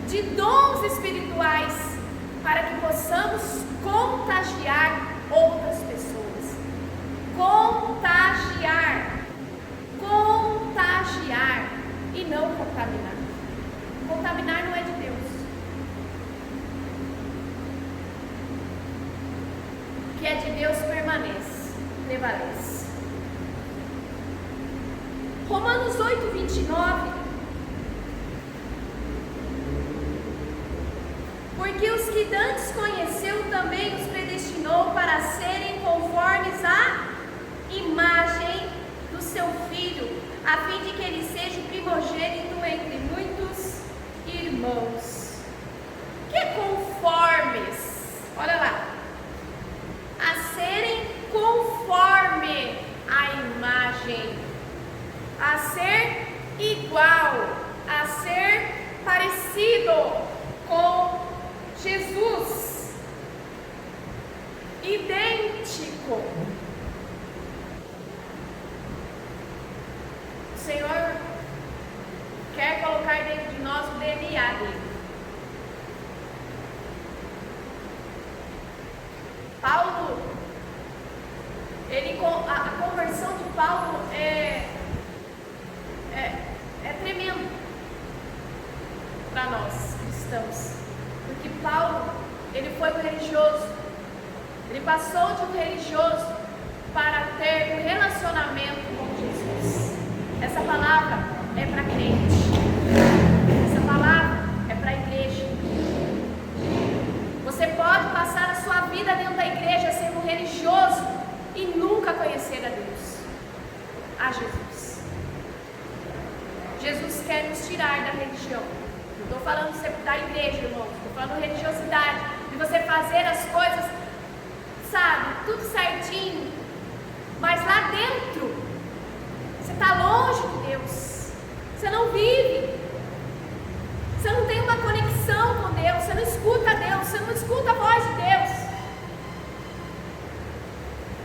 de dons espirituais, para que possamos contagiar outras pessoas. Contagiar e não contaminar. Contaminar não é de Deus. O que é de Deus permanece, prevalece. Romanos 8:29. Porque os que dantes conheceu também os predestinou para serem conformes à imagem do seu Filho, a fim de que ele seja o primogênito entre muitos irmãos. Que conformes? Olha lá. A serem conforme a imagem, a ser igual, a ser parecido com Jesus, idêntico. O Senhor quer colocar dentro de nós o DNA dele. Paulo, a conversão de Paulo é tremendo para nós cristãos, porque Paulo, ele foi um religioso, ele passou de um religioso para ter um relacionamento com Jesus. Essa palavra é para crente, essa palavra é para a igreja. Você pode passar a sua vida dentro da igreja sendo religioso e nunca conhecer a Deus, a Jesus. Jesus quer nos tirar da religião. Não estou falando da igreja, irmãos, estou falando religiosidade, de você fazer as coisas, sabe, tudo certinho, mas lá dentro você está longe de Deus, você não vive, você não tem uma conexão com Deus, você não escuta Deus, você não escuta a voz de Deus.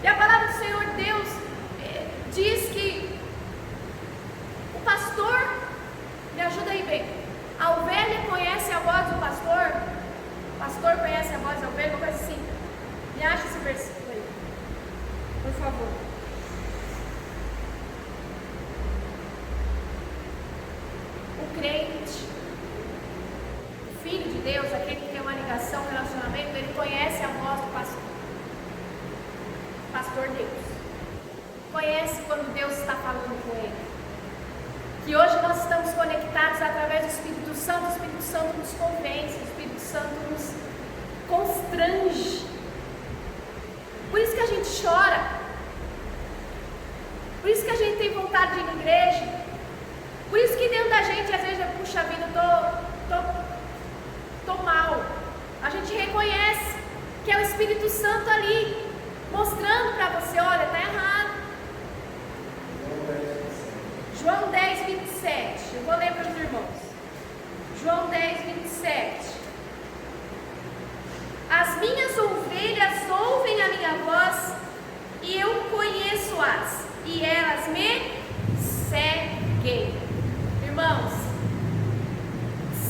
E a palavra do Senhor Deus diz que o pastor, me ajuda aí bem, a ovelha conhece a voz do pastor, o pastor conhece a voz da ovelha, uma coisa assim. Me acha esse versículo aí, por favor. O crente, o filho de Deus, aquele que tem uma ligação, um relacionamento, ele conhece a voz do pastor. Pastor Deus. Conhece quando Deus está falando com ele. Que hoje nós estamos conectados através do Espírito Santo. O Espírito Santo nos convence, o Espírito Santo nos constrange. Por isso que a gente chora. Por isso que a gente tem vontade de ir na igreja. Por isso que dentro da gente, às vezes, puxa vida, tô mal. A gente reconhece que é o Espírito Santo ali, mostrando para você, olha, está errado. João 10, 27. Eu vou ler para os irmãos. João 10, 27. As minhas ovelhas ouvem a minha voz e eu conheço-as e elas me seguem. Irmãos,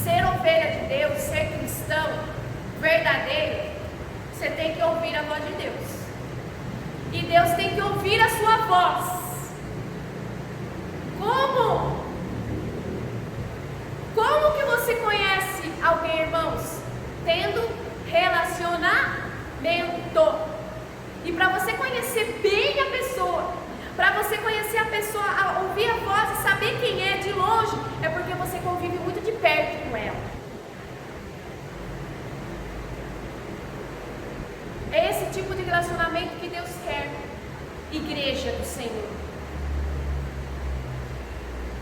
ser ovelha de Deus, ser cristão verdadeiro, você tem que ouvir a voz de Deus. E Deus tem que ouvir a sua voz. Como? Como que você conhece alguém, irmãos? Tendo relacionamento. E para você conhecer bem a pessoa, para você conhecer a pessoa, ouvir a voz e saber quem é de longe, é porque você convive muito de perto com ela. É esse tipo de relacionamento que Deus quer, igreja do Senhor.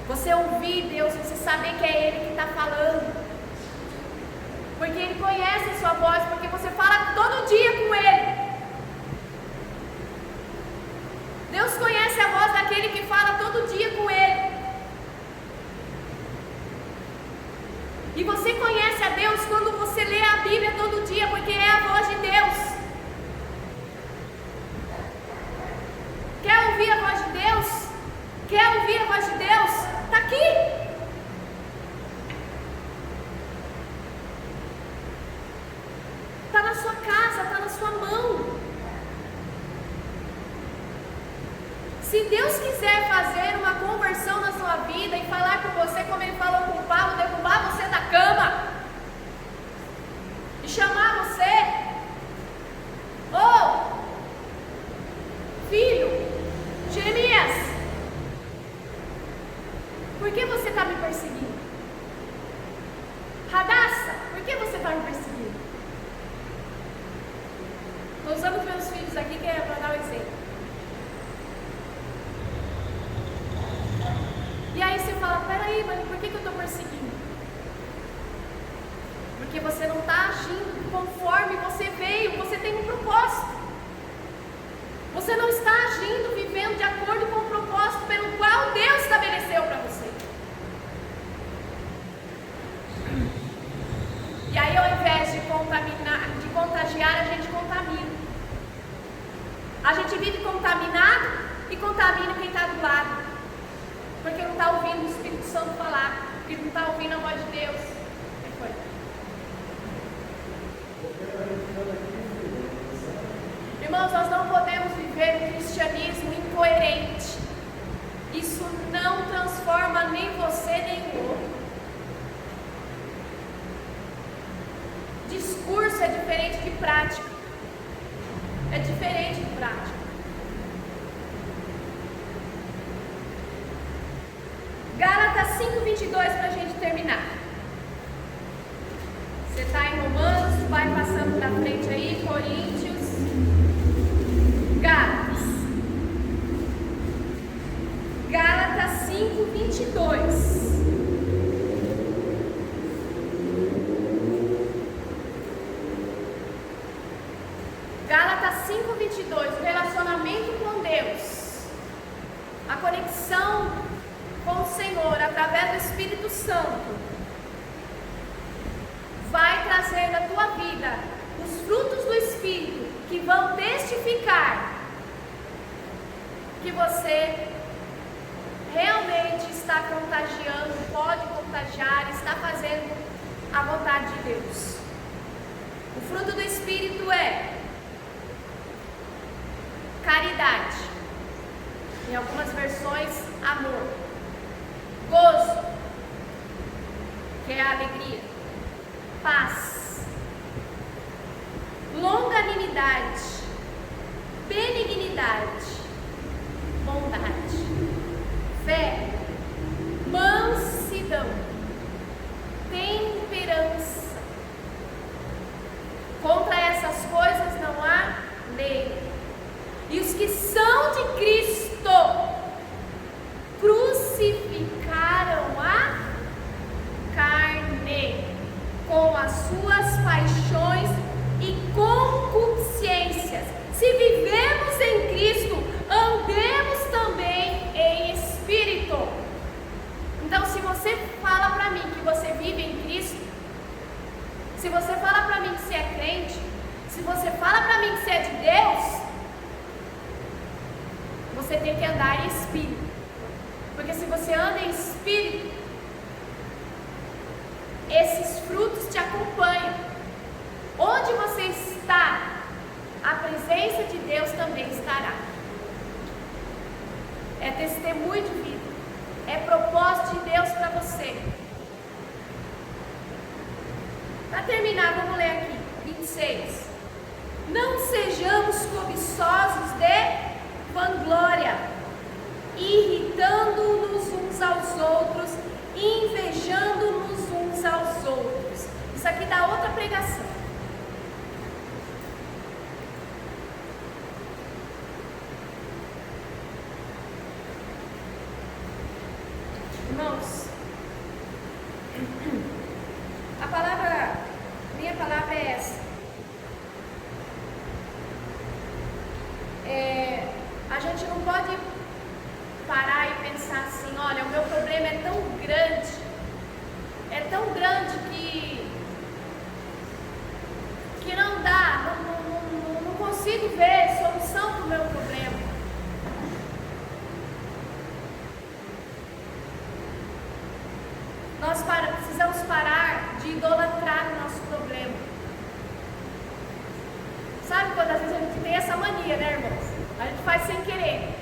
Você ouvir Deus, você saber que é Ele que está falando, porque Ele conhece a sua voz, porque você fala todo dia com Ele. Deus conhece a voz daquele que fala todo dia com Ele. E você conhece a Deus quando você lê a Bíblia todo dia, porque é a voz de Deus. Quer ouvir a voz de Deus? Quer ouvir a voz de Deus? Está aqui. Está na sua casa, está na sua mão. Se Deus quiser fazer uma conversão na sua vida e falar com você como Ele falou com Paulo, derrubar você da cama e chamar você, filho, Jeremias, por que você está me perseguindo? Radassa, por que você está me perseguindo? Estou usando os meus filhos aqui que é para dar um exemplo. E aí você fala, peraí, mas por que eu estou perseguindo? Porque você não está agindo conforme você veio, você tem um propósito. Você não está agindo, vivendo de acordo com o propósito pelo qual Deus estabeleceu para você. E aí, ao invés de contagiar, a gente contamina. A gente vive contaminado e contamina quem está do lado. Porque não está ouvindo o Espírito Santo falar, porque não está ouvindo a voz de Deus. O que foi? Irmãos, nós não podemos viver um cristianismo incoerente. Isso não transforma nem você nem o outro. Discurso é diferente de prática. É diferente de prática. Gálatas 5:22 para a gente terminar. Você está em Romanos, vai passando para frente aí, Coríntios, Gálatas 5:22. Gálatas 5:22, o relacionamento com Deus, a conexão com o Senhor através do Espírito Santo vai trazer na tua vida os frutos do Espírito que vão testificar que você realmente está contagiando, pode contagiar, está fazendo a vontade de Deus. O fruto do Espírito é caridade, em algumas versões, amor. Gozo, que é a alegria. Paz. Longanimidade. Benignidade. Bondade. Fé. Mansidão. Temperança. Contra essas coisas não há lei. E os que são de Cristo crucificaram a que você vive em Cristo, se você fala para mim que você é crente, se você fala para mim que você é de Deus, você tem que andar em espírito. Porque se você anda em espírito, esses frutos te acompanham. Onde você está, a presença de Deus também estará. É testemunho de vida. É propósito de Deus para você. Para terminar, vamos ler aqui, 26. Não sejamos cobiçosos de vanglória, irritando-nos uns aos outros, invejando-nos uns aos outros. Isso aqui dá outra pregação. Irmãos, minha palavra é essa. A gente não pode parar e pensar assim, olha, o meu problema é tão grande que não dá, não consigo ver solução para o meu problema. Nós precisamos parar de idolatrar o nosso problema. Sabe quando às vezes a gente tem essa mania, né, irmãos? A gente faz sem querer.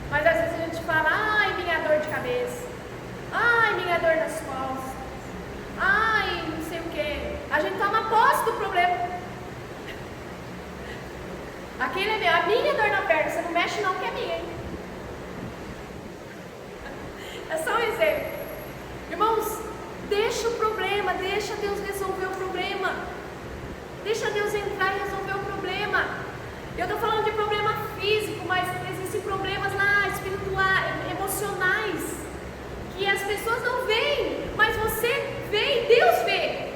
Mas às vezes a gente fala, ai, minha dor de cabeça. Ai, minha dor nas costas. Ai, não sei o quê. A gente toma posse do problema. Aquele é meu, a minha dor na perna. Você não mexe não, que é minha, hein? É só um exemplo. Irmãos, deixa o problema, deixa Deus resolver o problema. Deixa Deus entrar e resolver o problema. Eu estou falando de problema físico, mas existem problemas lá espirituais, emocionais, que as pessoas não veem, mas você vê e Deus vê.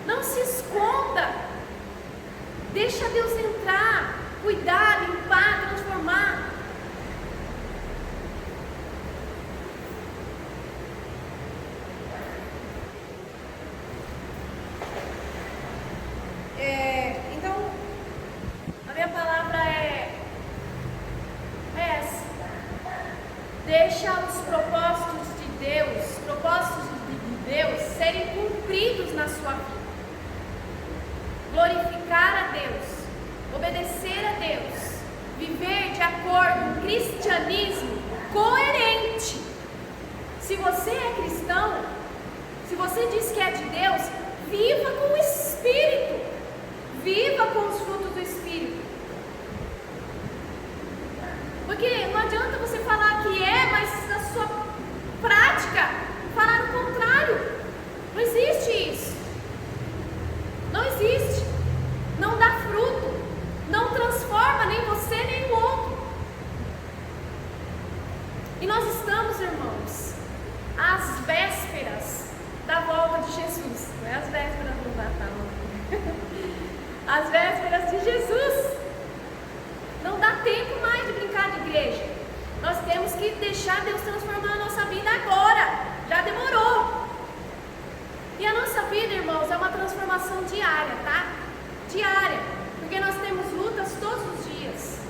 Não se esconda. Deixa Deus entrar, cuidar, limpar, transformar. Então, a minha palavra é essa. Deixa os propósitos de Deus serem cumpridos na sua vida. Glorificar a Deus, obedecer a Deus, viver de acordo com um cristianismo coerente. Se você é cristão, se você diz que é de Deus, viva com o Espírito. Viva com os frutos do Espírito. Porque não adianta você falar que é, mas na sua prática falar o contrário. Não existe isso. Não existe. Não dá fruto. Não transforma nem você nem o outro. E nós estamos, irmãos, às vésperas da volta de Jesus. Não é às vésperas do Natal. As vésperas de Jesus. Não dá tempo mais de brincar de igreja. Nós temos que deixar Deus transformar a nossa vida agora. Já demorou. E a nossa vida, irmãos, é uma transformação diária, tá? Diária. Porque nós temos lutas todos os dias.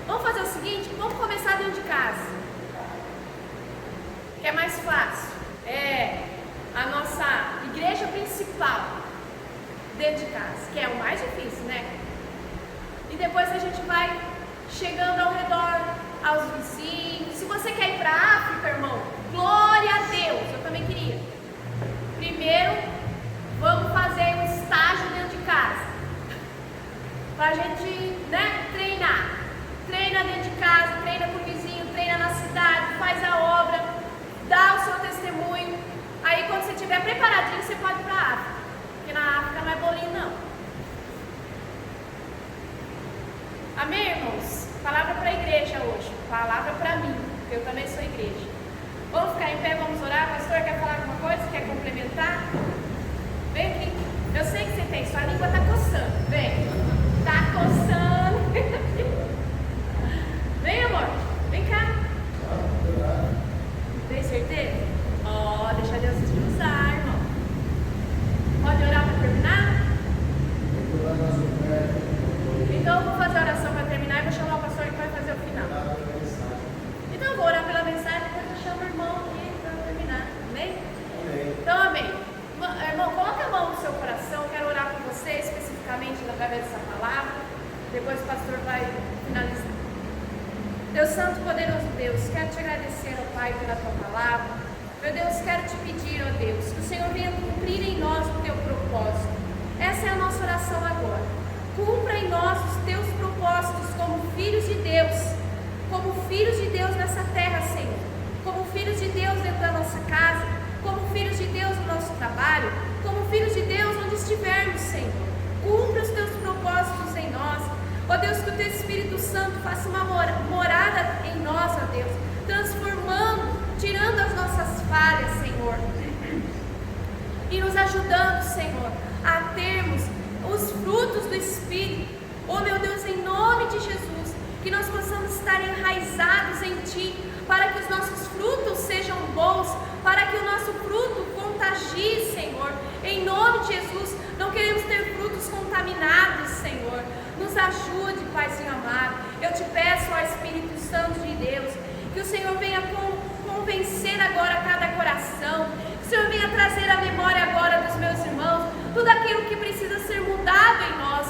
Vamos fazer o seguinte, vamos começar dentro de casa. Que é mais fácil. É a nossa igreja principal. Dentro de casa, que é o mais difícil, né? E depois a gente vai chegando ao redor, aos vizinhos. Se você quer ir para a África, irmão, glória a Deus, eu também queria. Primeiro, vamos fazer um estágio dentro de casa, para a gente, né, treinar. Treina dentro de casa, treina com o vizinho, treina na cidade, faz a obra, dá o seu testemunho. Aí quando você estiver preparadinho, você pode ir para a África. Porque na África não é bolinho, não. Amém, irmãos? Palavra para a igreja hoje. Palavra para mim, porque eu também sou igreja. Ô irmão, coloca a mão no seu coração, quero orar por você especificamente através dessa palavra. Depois o pastor vai finalizar. Deus Santo, poderoso Deus, quero te agradecer, ó Pai, pela tua palavra. Meu Deus, quero te pedir, ó Deus, que o Senhor venha cumprir em nós o teu propósito. Essa é a nossa oração agora. Cumpra em nós os teus propósitos como filhos de Deus nessa terra, Senhor. Como filhos de Deus dentro da nossa casa, como filhos de Deus no nosso trabalho, como filhos de Deus onde estivermos, Senhor. Cumpra os teus propósitos em nós. Ó Deus, que o teu Espírito Santo faça uma morada em nós, ó Deus, transformando, tirando as nossas falhas, Senhor, e nos ajudando, Senhor, a termos os frutos do Espírito. Oh meu Deus, em nome de Jesus, que nós possamos estar enraizados em Ti, para que os nossos frutos sejam bons, para que o nosso fruto contagie, Senhor. Em nome de Jesus, não queremos ter frutos contaminados, Senhor. Nos ajude, Paizinho amado. Eu te peço, ó Espírito Santo de Deus, que o Senhor venha convencer agora cada coração, que o Senhor venha trazer à memória agora dos meus irmãos tudo aquilo que precisa ser mudado em nós.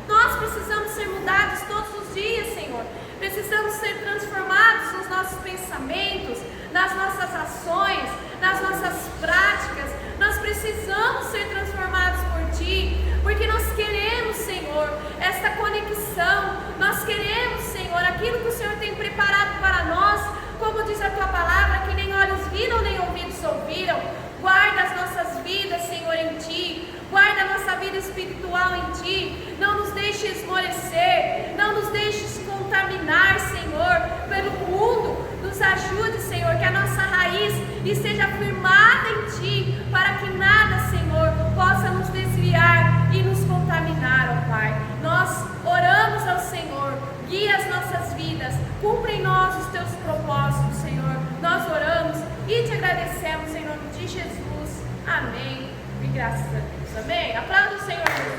Nós precisamos ser mudados todos os dias, Senhor. Precisamos ser transformados nos nossos pensamentos, nas nossas ações, nas nossas práticas. Nós precisamos ser transformados por Ti, porque nós queremos, Senhor, esta conexão. Nós queremos, Senhor, aquilo que o Senhor tem preparado para nós, como diz a Tua palavra, que nem olhos viram, nem ouvidos ouviram. Guarda as nossas vidas, Senhor, em Ti. Guarda a nossa vida espiritual em Ti. Não nos deixe esmorecer. Não nos deixe se contaminar, Senhor, pelo mundo. Nos ajude, Senhor, que a nossa raiz esteja firmada em Ti, para que nada, Senhor, possa nos desviar e nos contaminar, ó Pai. Nós oramos ao Senhor. Guia as nossas vidas. Cumpre em nós os Teus propósitos, Senhor. Nós oramos e Te agradecemos em nome de Jesus. Amém. E graças a Deus. Amém? Aplauda o Senhor Jesus.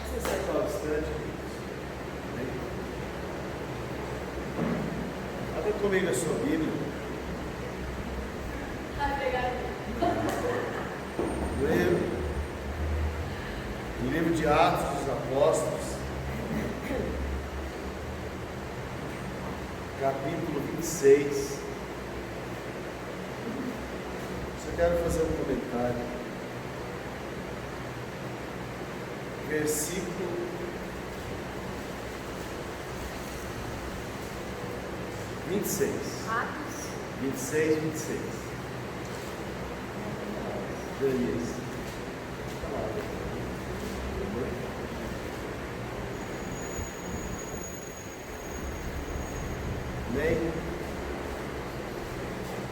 Você senta bastante. Abra comigo a sua Bíblia. No livro de Atos dos Apóstolos, capítulo 26. Só quero fazer um comentário. Versículo 26. Atos 26, 26. Beleza. Amém?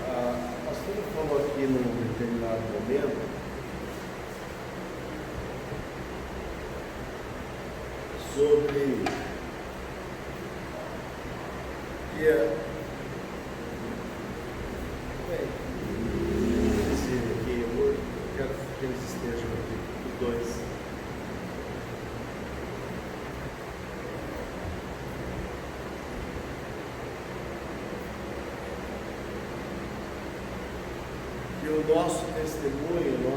A pastora falou aqui num determinado momento sobre que eu quero que eles estejam aqui, os dois. Que o nosso testemunho, na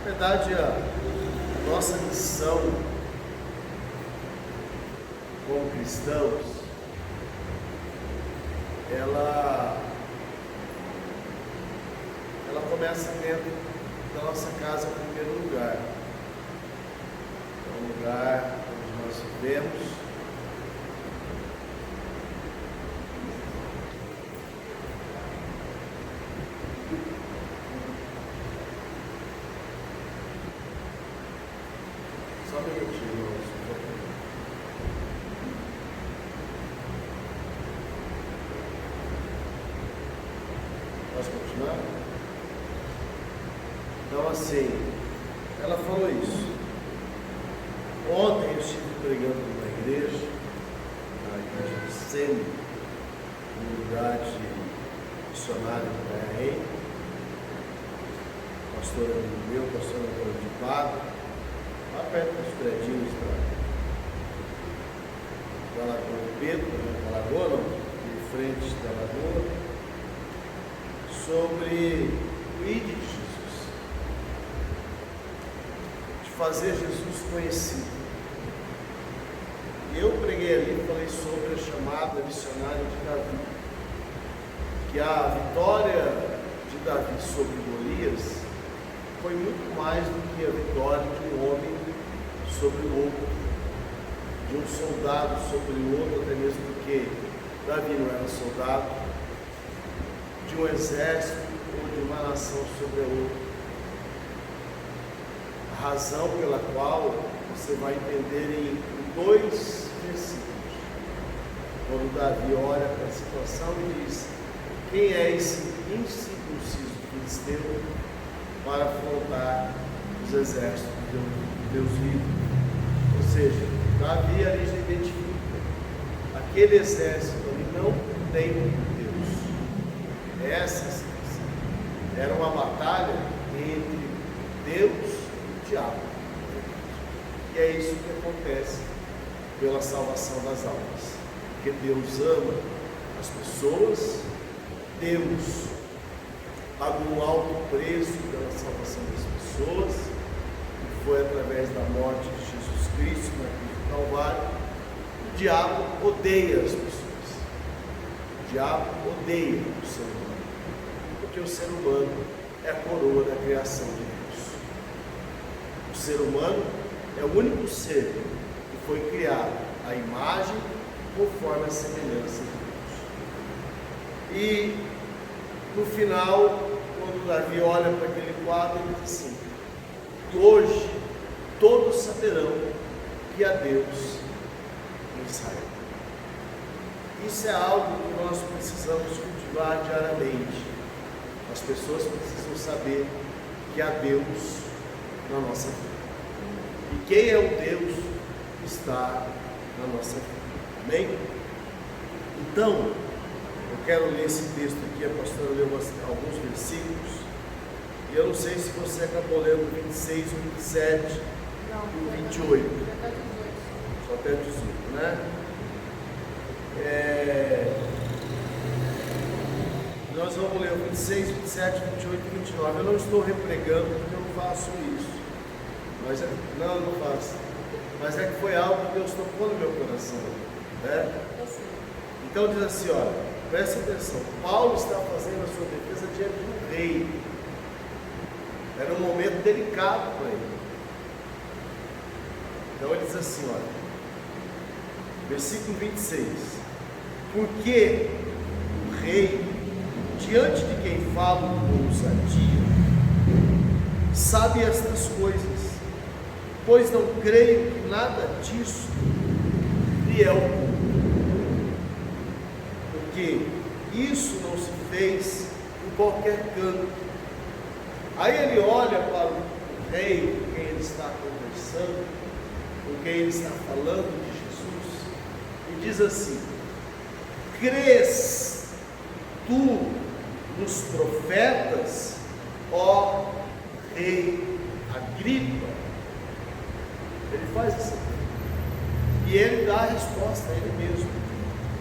verdade, a nossa missão como cristãos, ela começa dentro da nossa casa em primeiro lugar. É um lugar onde nós vivemos. Só um minutinho, irmãos. Posso continuar? Então, assim, ela falou isso. Ontem eu estive pregando numa igreja, na igreja do Semi, comunidade missionária do Bahrein. Pastor amigo meu, pastor Antônio de Pago, lá perto dos predinhos da Lagoa do Pedro, da Lagoa, não, de frente da Lagoa. sobre o ID de Jesus, de fazer Jesus conhecido. E eu preguei ali, falei sobre a chamada missionária de Davi, que a vitória de Davi sobre Golias foi muito mais do que a vitória de um homem sobre o outro, de um soldado sobre o outro, até mesmo porque Davi não era soldado, de um exército ou de uma nação sobre a outra. A razão pela qual você vai entender em 2 versículos, quando Davi olha para a situação e diz: quem é esse incircunciso filisteu para afrontar os exércitos de Deus vivo? Ou seja, Davi ali já identifica: aquele exército ali não tem Deus. Essa é a situação. Era uma batalha entre Deus e o diabo. E é isso que acontece pela salvação das almas. Porque Deus ama as pessoas, Deus pagou um alto preço pela salvação das pessoas, que foi através da morte de Jesus Cristo na cruz do Calvário. O diabo odeia as pessoas. O diabo odeia o ser humano, porque o ser humano é a coroa da criação de Deus. O ser humano é o único ser que foi criado à imagem conforme a semelhança de Deus. E no final, quando Davi olha para aquele quadro, ele diz assim: e hoje todos saberão que há Deus em Israel. Isso é algo que nós precisamos cultivar diariamente. As pessoas precisam saber que há Deus na nossa vida. E quem é o Deus que está na nossa vida. Amém? Então, eu quero ler esse texto aqui. A pastora leu alguns versículos. E eu não sei se você acabou lendo 26, o 27 e o 28. Só até 18, né? Nós vamos ler o 26, 27, 28 e 29. Eu não estou repregando porque eu não faço isso. Mas não faço. Mas é que foi algo que Deus tocou no meu coração, né? Então diz assim, olha, presta atenção. Paulo está fazendo a sua defesa diante de um rei. Era um momento delicado para ele. Então ele diz assim, olha, versículo 26. Porque o rei, diante de quem falo com ousadia, sabe estas coisas, pois não creio que nada disso lhe é oculto. Porque isso não se fez em qualquer canto. Aí ele olha para o rei com quem ele está conversando, com quem ele está falando de Jesus, e diz assim: crês tu nos profetas, ó rei Agripa? Ele faz assim, e ele dá a resposta a ele mesmo: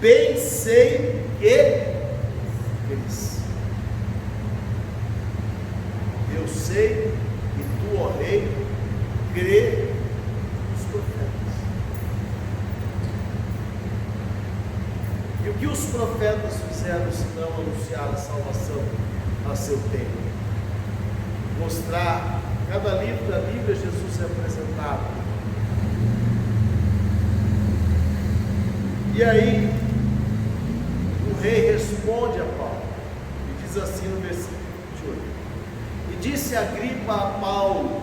bem sei que eles. Eu sei que tu, ó rei, crê nos profetas. E o que os profetas fizeram senão anunciar a salvação a seu tempo? Mostrar, cada livro da Bíblia, Jesus é apresentado. E aí, o rei responde a Paulo, e diz assim no versículo 28, e disse Agripa a Paulo: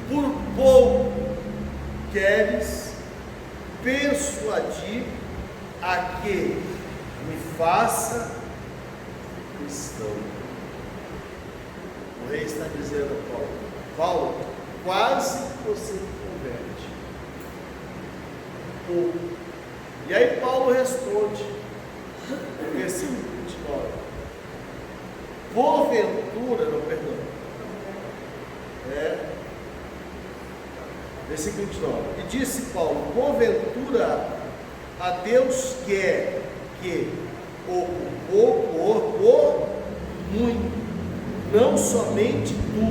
por pouco queres persuadir a que me faça cristão. O rei está dizendo a Paulo: Paulo, quase você me converte. Pouco. E aí Paulo responde, no versículo 29, porventura, não, perdão, versículo 29, e disse Paulo: porventura a Deus quer que ou por pouco, ou por muito. Não somente tu,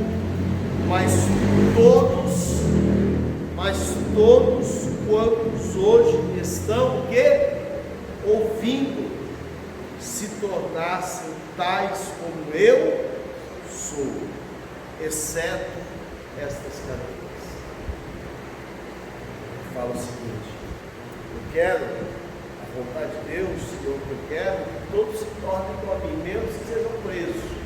mas todos quantos hoje estão ouvindo, se tornassem tais como eu sou, exceto estas cadeias. Fala o seguinte: eu quero a vontade de Deus, eu quero que todos se tornem como a mim, mesmo que sejam presos.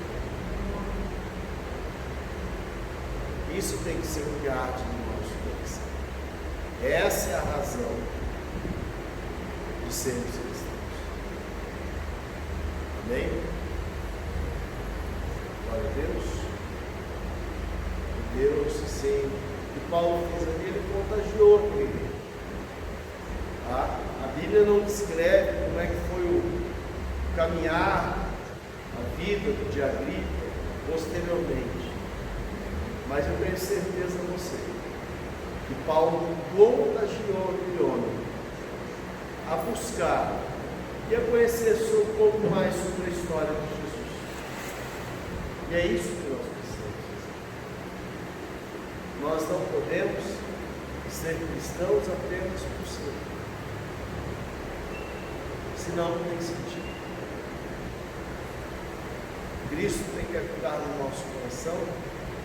Isso tem que ser o que arde no nosso coração. Essa é a razão de sermos cristãos. Amém? Glória a Deus. E Deus, sim, o que Paulo fez aqui, ele contagiou a igreja. A Bíblia não descreve como é que foi o caminhar, a vida de Agripa posteriormente. Mas eu tenho certeza a você que Paulo contagiou aquele homem a buscar e a conhecer um pouco mais sobre a história de Jesus. E é isso que nós precisamos fazer. Nós não podemos ser cristãos apenas por ser. Senão não tem sentido. Cristo tem que habitar no nosso coração,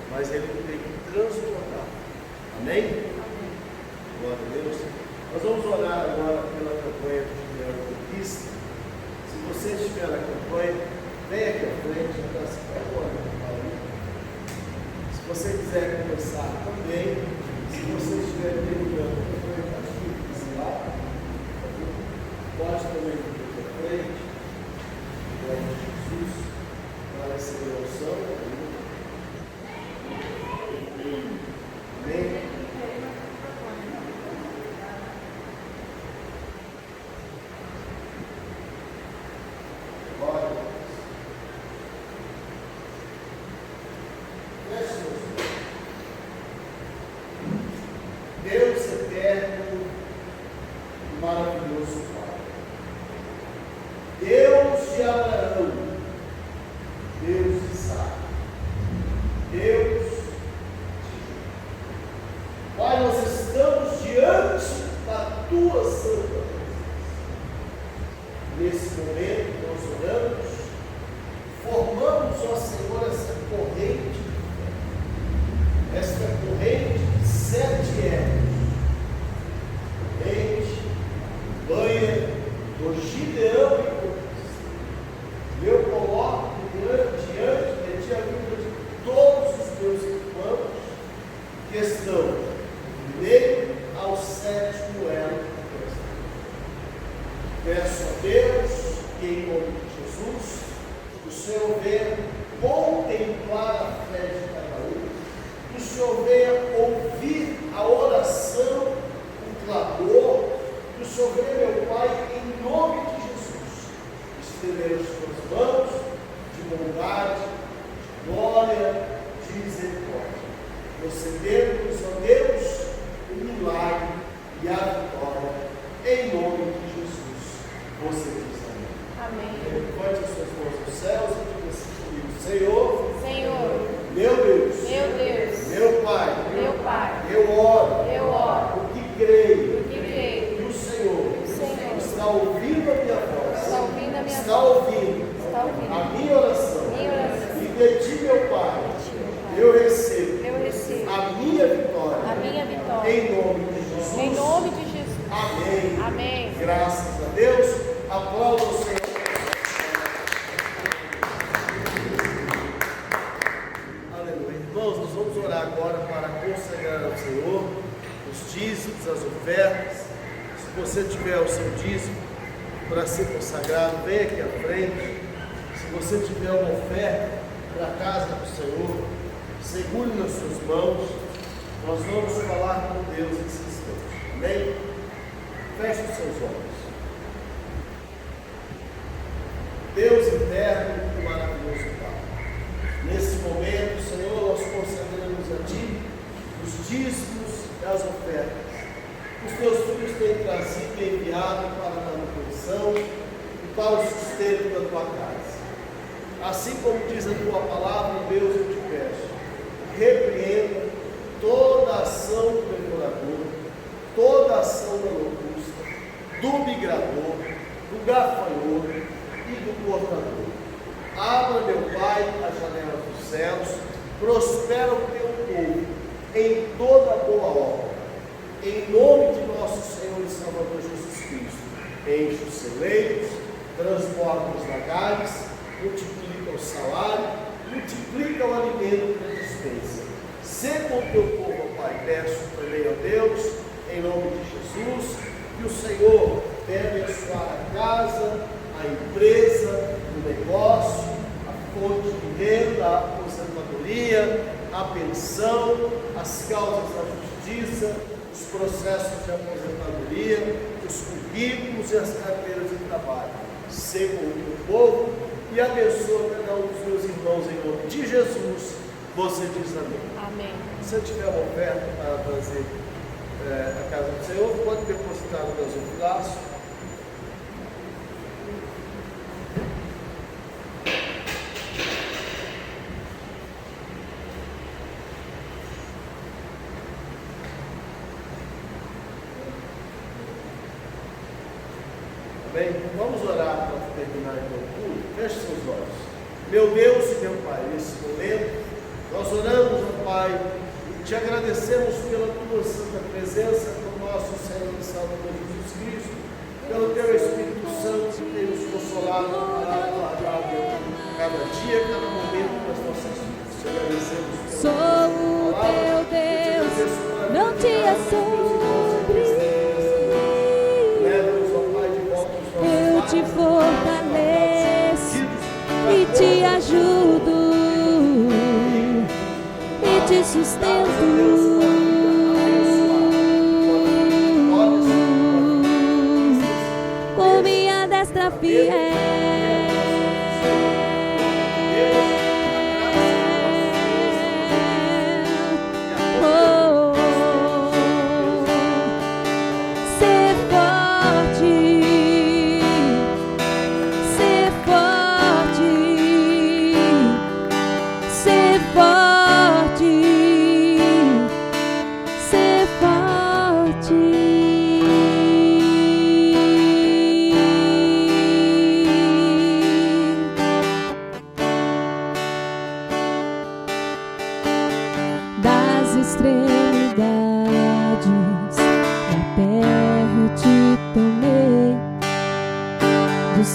mas ele tem que transbordar. Amém? Amém? Glória a Deus. Nós vamos orar agora pela campanha de Juliana Conquista. Se você estiver na campanha, venha aqui à frente, já está se preparando. Se você quiser começar também, se você estiver terminando a campanha, esse lado, pode também vir aqui à frente. Glória a Jesus, para receber a unção. Amém? Glória a Deus. Feche seus olhos. Deus eterno e maravilhoso Pai. Deus de Abraão. Deus de Isaac. Deus. Pai, nós estamos diante da Tua santa presença. Nesse momento, nós oramos, formamos, ó Senhor, essa corrente de 7 ervas. Corrente, banha, do Gideão e Conquista. Eu coloco diante de Ti a vida de todos os meus irmãos que estão meio ao 7º elo do Cristo. Peço a Deus que, em nome de Jesus, o Senhor venha contemplar a fé de cada um, que o Senhor venha ouvir a oração, o clamor, que o Senhor venha, meu Pai, em nome de Jesus, estender as Tuas mãos de bondade, de glória, de misericórdia. Concedendo-nos, ó Deus, o milagre e a vitória, em nome de Jesus. Você diz amém. Amém. Levante as suas mãos aos céus e diga assim comigo: Senhor, Senhor, meu Deus, meu Pai, eu oro, porque creio que o Senhor está ouvindo a minha voz, está ouvindo a minha oração, e de Ti, meu Pai, eu recebo a minha vitória, em nome de Jesus. Amém. Amém. Graças a Deus. Aplauda o Senhor. Aleluia. Irmãos, nós vamos orar agora para consagrar ao Senhor os dízimos, as ofertas. Se você tiver o seu dízimo para ser consagrado, vem aqui à frente. Se você tiver uma oferta para a casa do Senhor, segure nas suas mãos. Nós vamos falar com Deus nesse instante. Amém? Feche os seus olhos. Deus eterno e maravilhoso Pai, nesse momento, Senhor, nós consagramos a Ti os dízimos e as ofertas. Os Teus filhos têm trazido e enviado para a manutenção e para o sustento dentro da tua casa. Assim como diz a tua palavra, Deus, eu te peço, repreenda toda ação do devorador, toda ação da locusta, do migrador, do gafanhoto e do portador. Abra, meu Pai, as janelas dos céus, prospera o teu povo em toda boa obra. Em nome de nosso Senhor e Salvador Jesus Cristo, enche os celeiros, transborda os lagares, multiplica o salário, multiplica o alimento da dispensa. Sê com o teu povo, ó Pai, peço também a Deus, em nome de Jesus, que o Senhor venha abençoar a casa, a empresa, o negócio, a fonte de renda, a aposentadoria, a pensão, as causas da justiça, os processos de aposentadoria, os currículos e as carteiras de trabalho. Sê com o teu povo e abençoa cada um dos meus irmãos em nome de Jesus. Você diz amém. Amém. Se eu tiver uma oferta para trazer a casa do Senhor, pode depositar no gasofilaço. Amém? Vamos orar para terminar então o culto. Feche seus olhos. Meu Deus e meu Pai, nesse momento, nós oramos, ó Pai, e te agradecemos pela tua santa presença do nosso Senhor e Salvador Jesus Cristo, pelo teu Espírito Santo que tem nos consolado para guardar cada dia, cada momento das nossas vidas. Te agradecemos. Sou o teu Deus, não te assombres. Leva-nos, ó Pai, de volta aos nossos Eu te fortaleço e te ajudo e te sustento. Com minha destra fiel.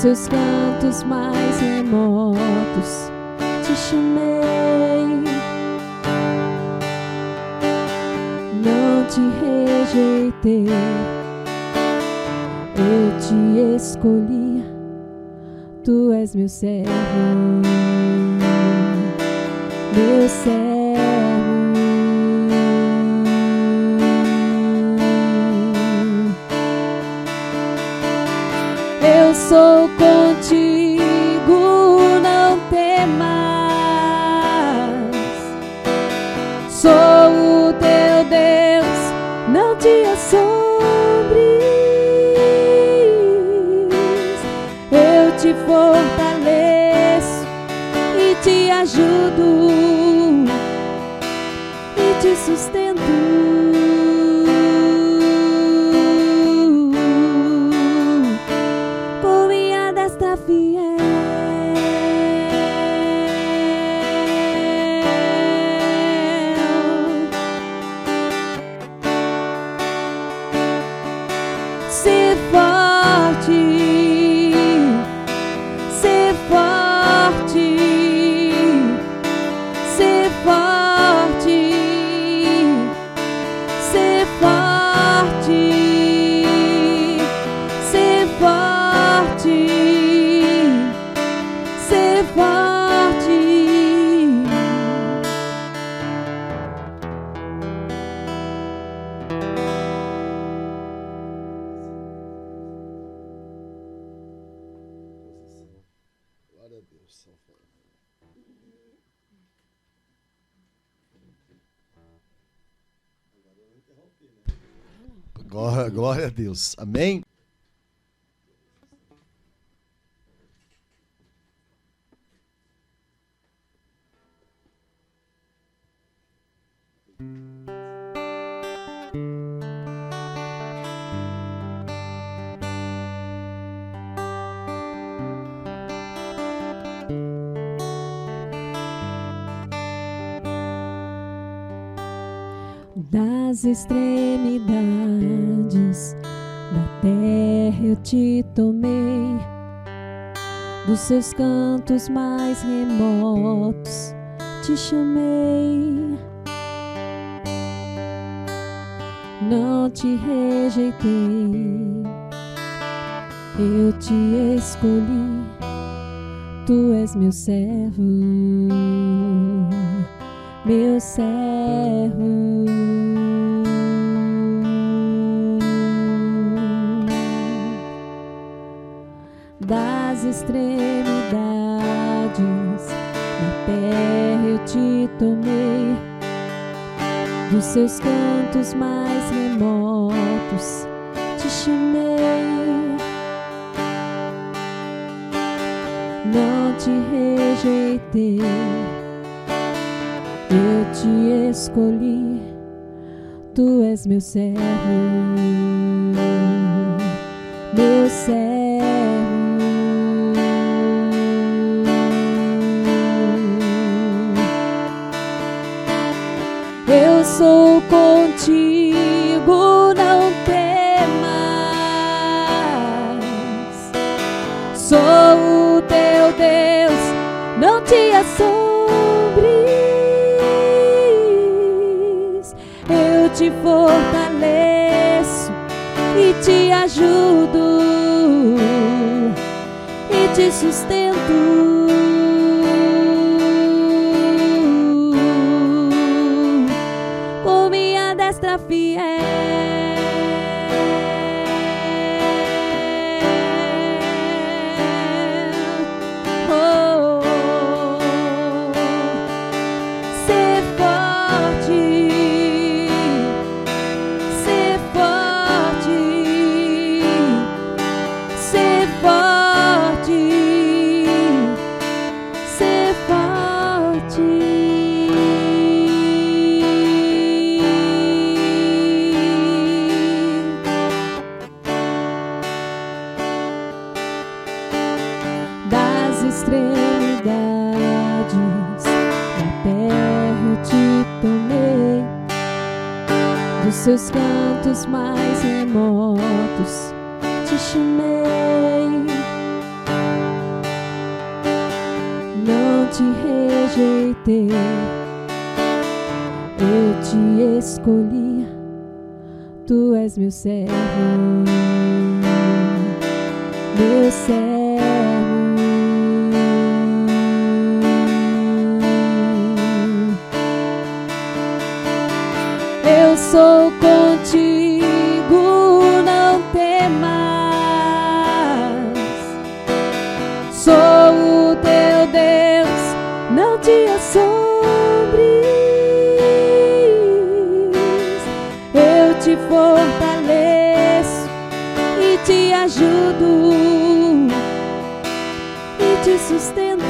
Seus cantos mais remotos te chamei, não te rejeitei, eu te escolhi, tu és meu servo, meu servo. Eu sou contigo, não temas. Sou o teu Deus, não te assombres. Eu te fortaleço e te ajudo e te sustento. Glória a Deus. Amém? Das extremidades da terra eu te tomei, dos seus cantos mais remotos te chamei. Não te rejeitei, eu te escolhi, tu és meu servo, meu servo. Das extremidades da terra eu te tomei, dos seus cantos mais remotos te chamei. Não te rejeitei, eu te escolhi, tu és meu servo, meu servo. Eu sou contigo, não temas. Sou o teu Deus, não te assombres. Eu te fortaleço e te ajudo e te sustento. Destra fiel, oh, ser forte, ser forte, ser forte, ser forte. Extremidades da terra eu te tomei, dos seus cantos mais remotos te chamei. Não te rejeitei, eu te escolhi, tu és meu servo, meu servo. Eu sou contigo, não temas. Sou o teu Deus, não te assombres. Eu te fortaleço e te ajudo e te sustento.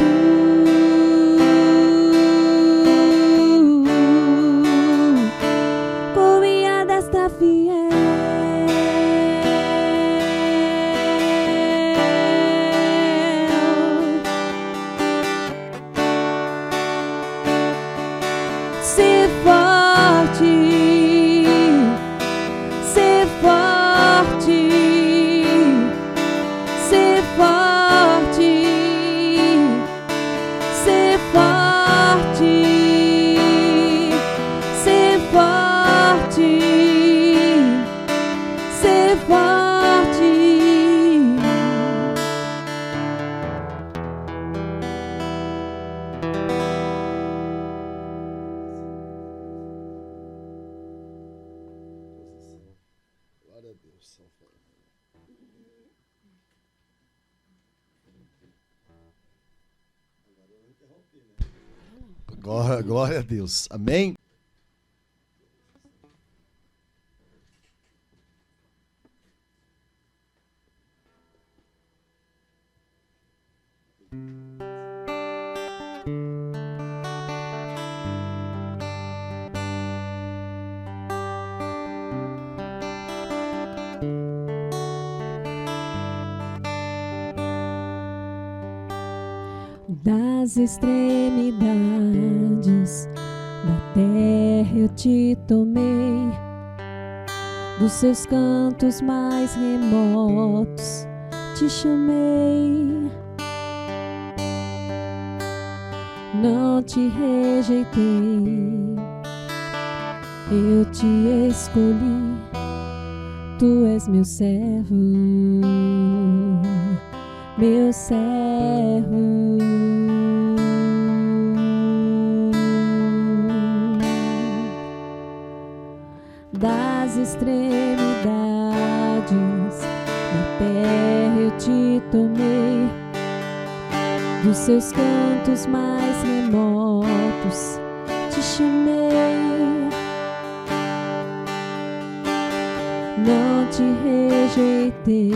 Ser forte, ser forte, ser forte, ser forte, ser forte, ser forte. Glória a Deus. Glória a Deus. Amém? Das extremidades da terra eu te tomei, dos seus cantos mais remotos te chamei, não te rejeitei, eu te escolhi, tu és meu servo, meu servo. Das extremidades da terra eu te tomei, dos seus cantos mais remotos te chamei, não te rejeitei,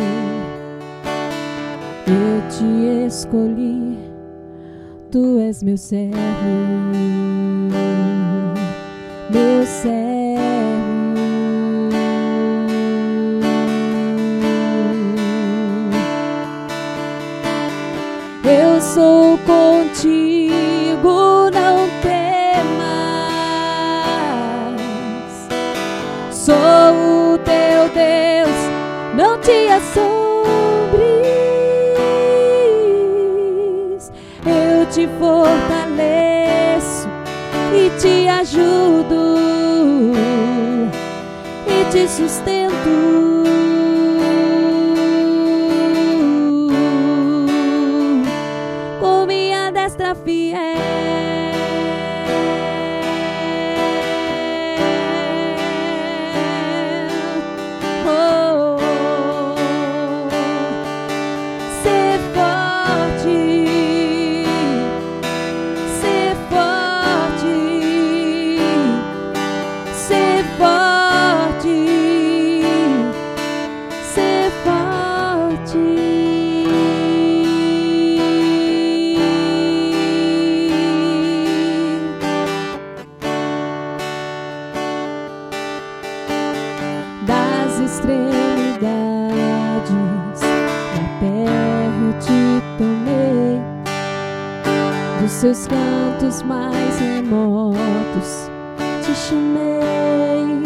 eu te escolhi, tu és meu servo, meu servo. Eu sou contigo, não temas. Sou o teu Deus, não te assombres. Eu te fortaleço e te ajudo e te sustento. Fiel. Oh, ser forte, ser forte, ser forte, ser forte. Extremidades da terra eu te tomei, dos seus cantos mais remotos te chamei,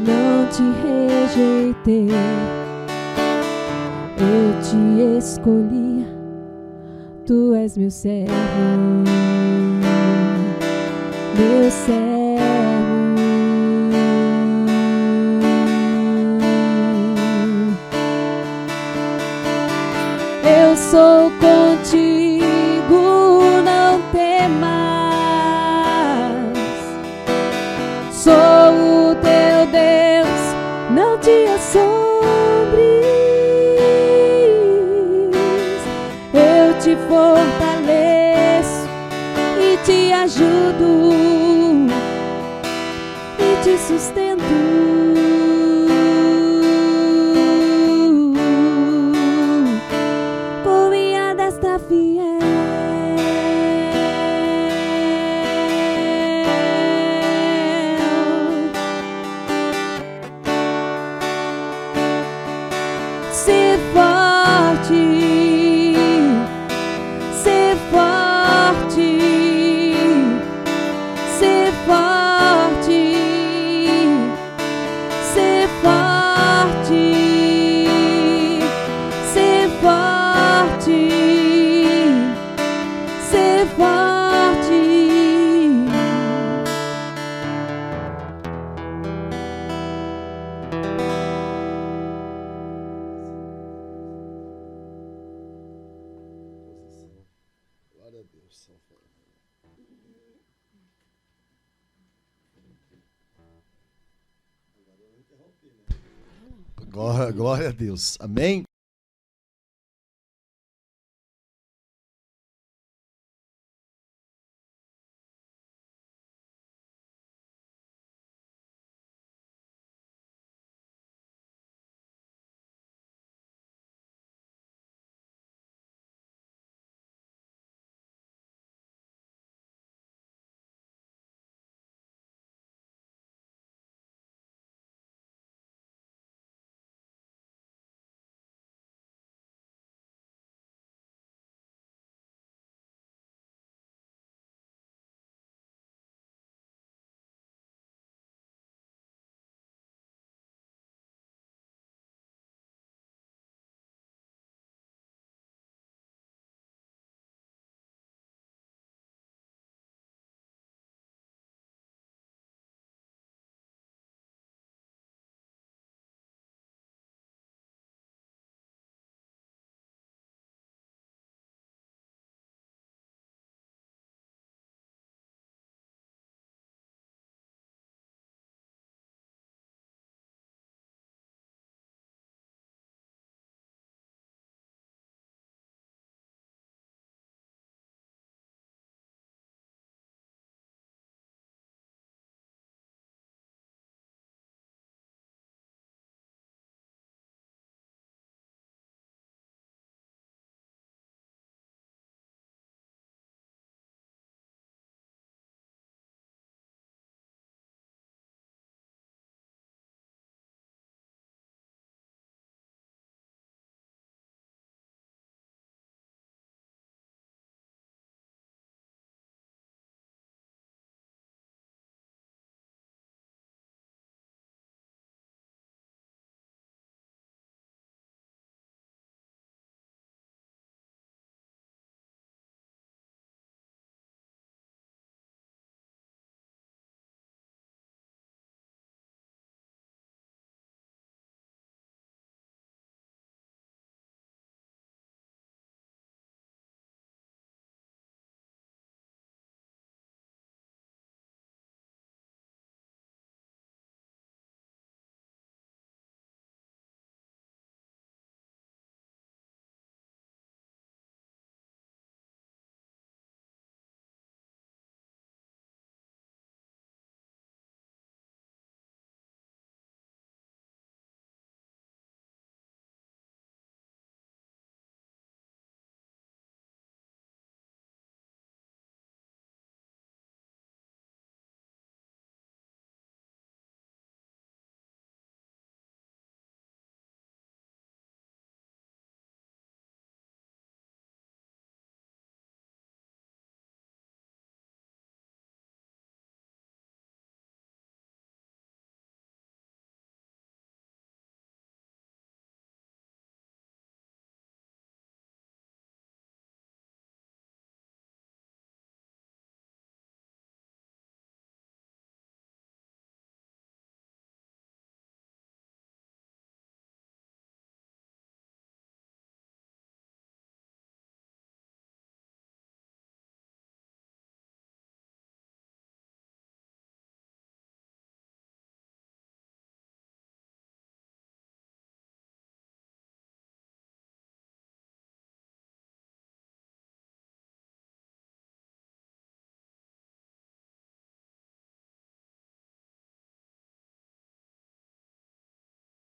não te rejeitei, eu te escolhi, tu és meu servo, meu servo. Eu sou contigo, não temas. Sou o teu Deus, não te assombres. Eu te fortaleço e te ajudo e te sustento. Ser forte, ser forte, ser forte, ser forte, ser forte, ser forte. Glória a Deus. Glória a Deus. Amém?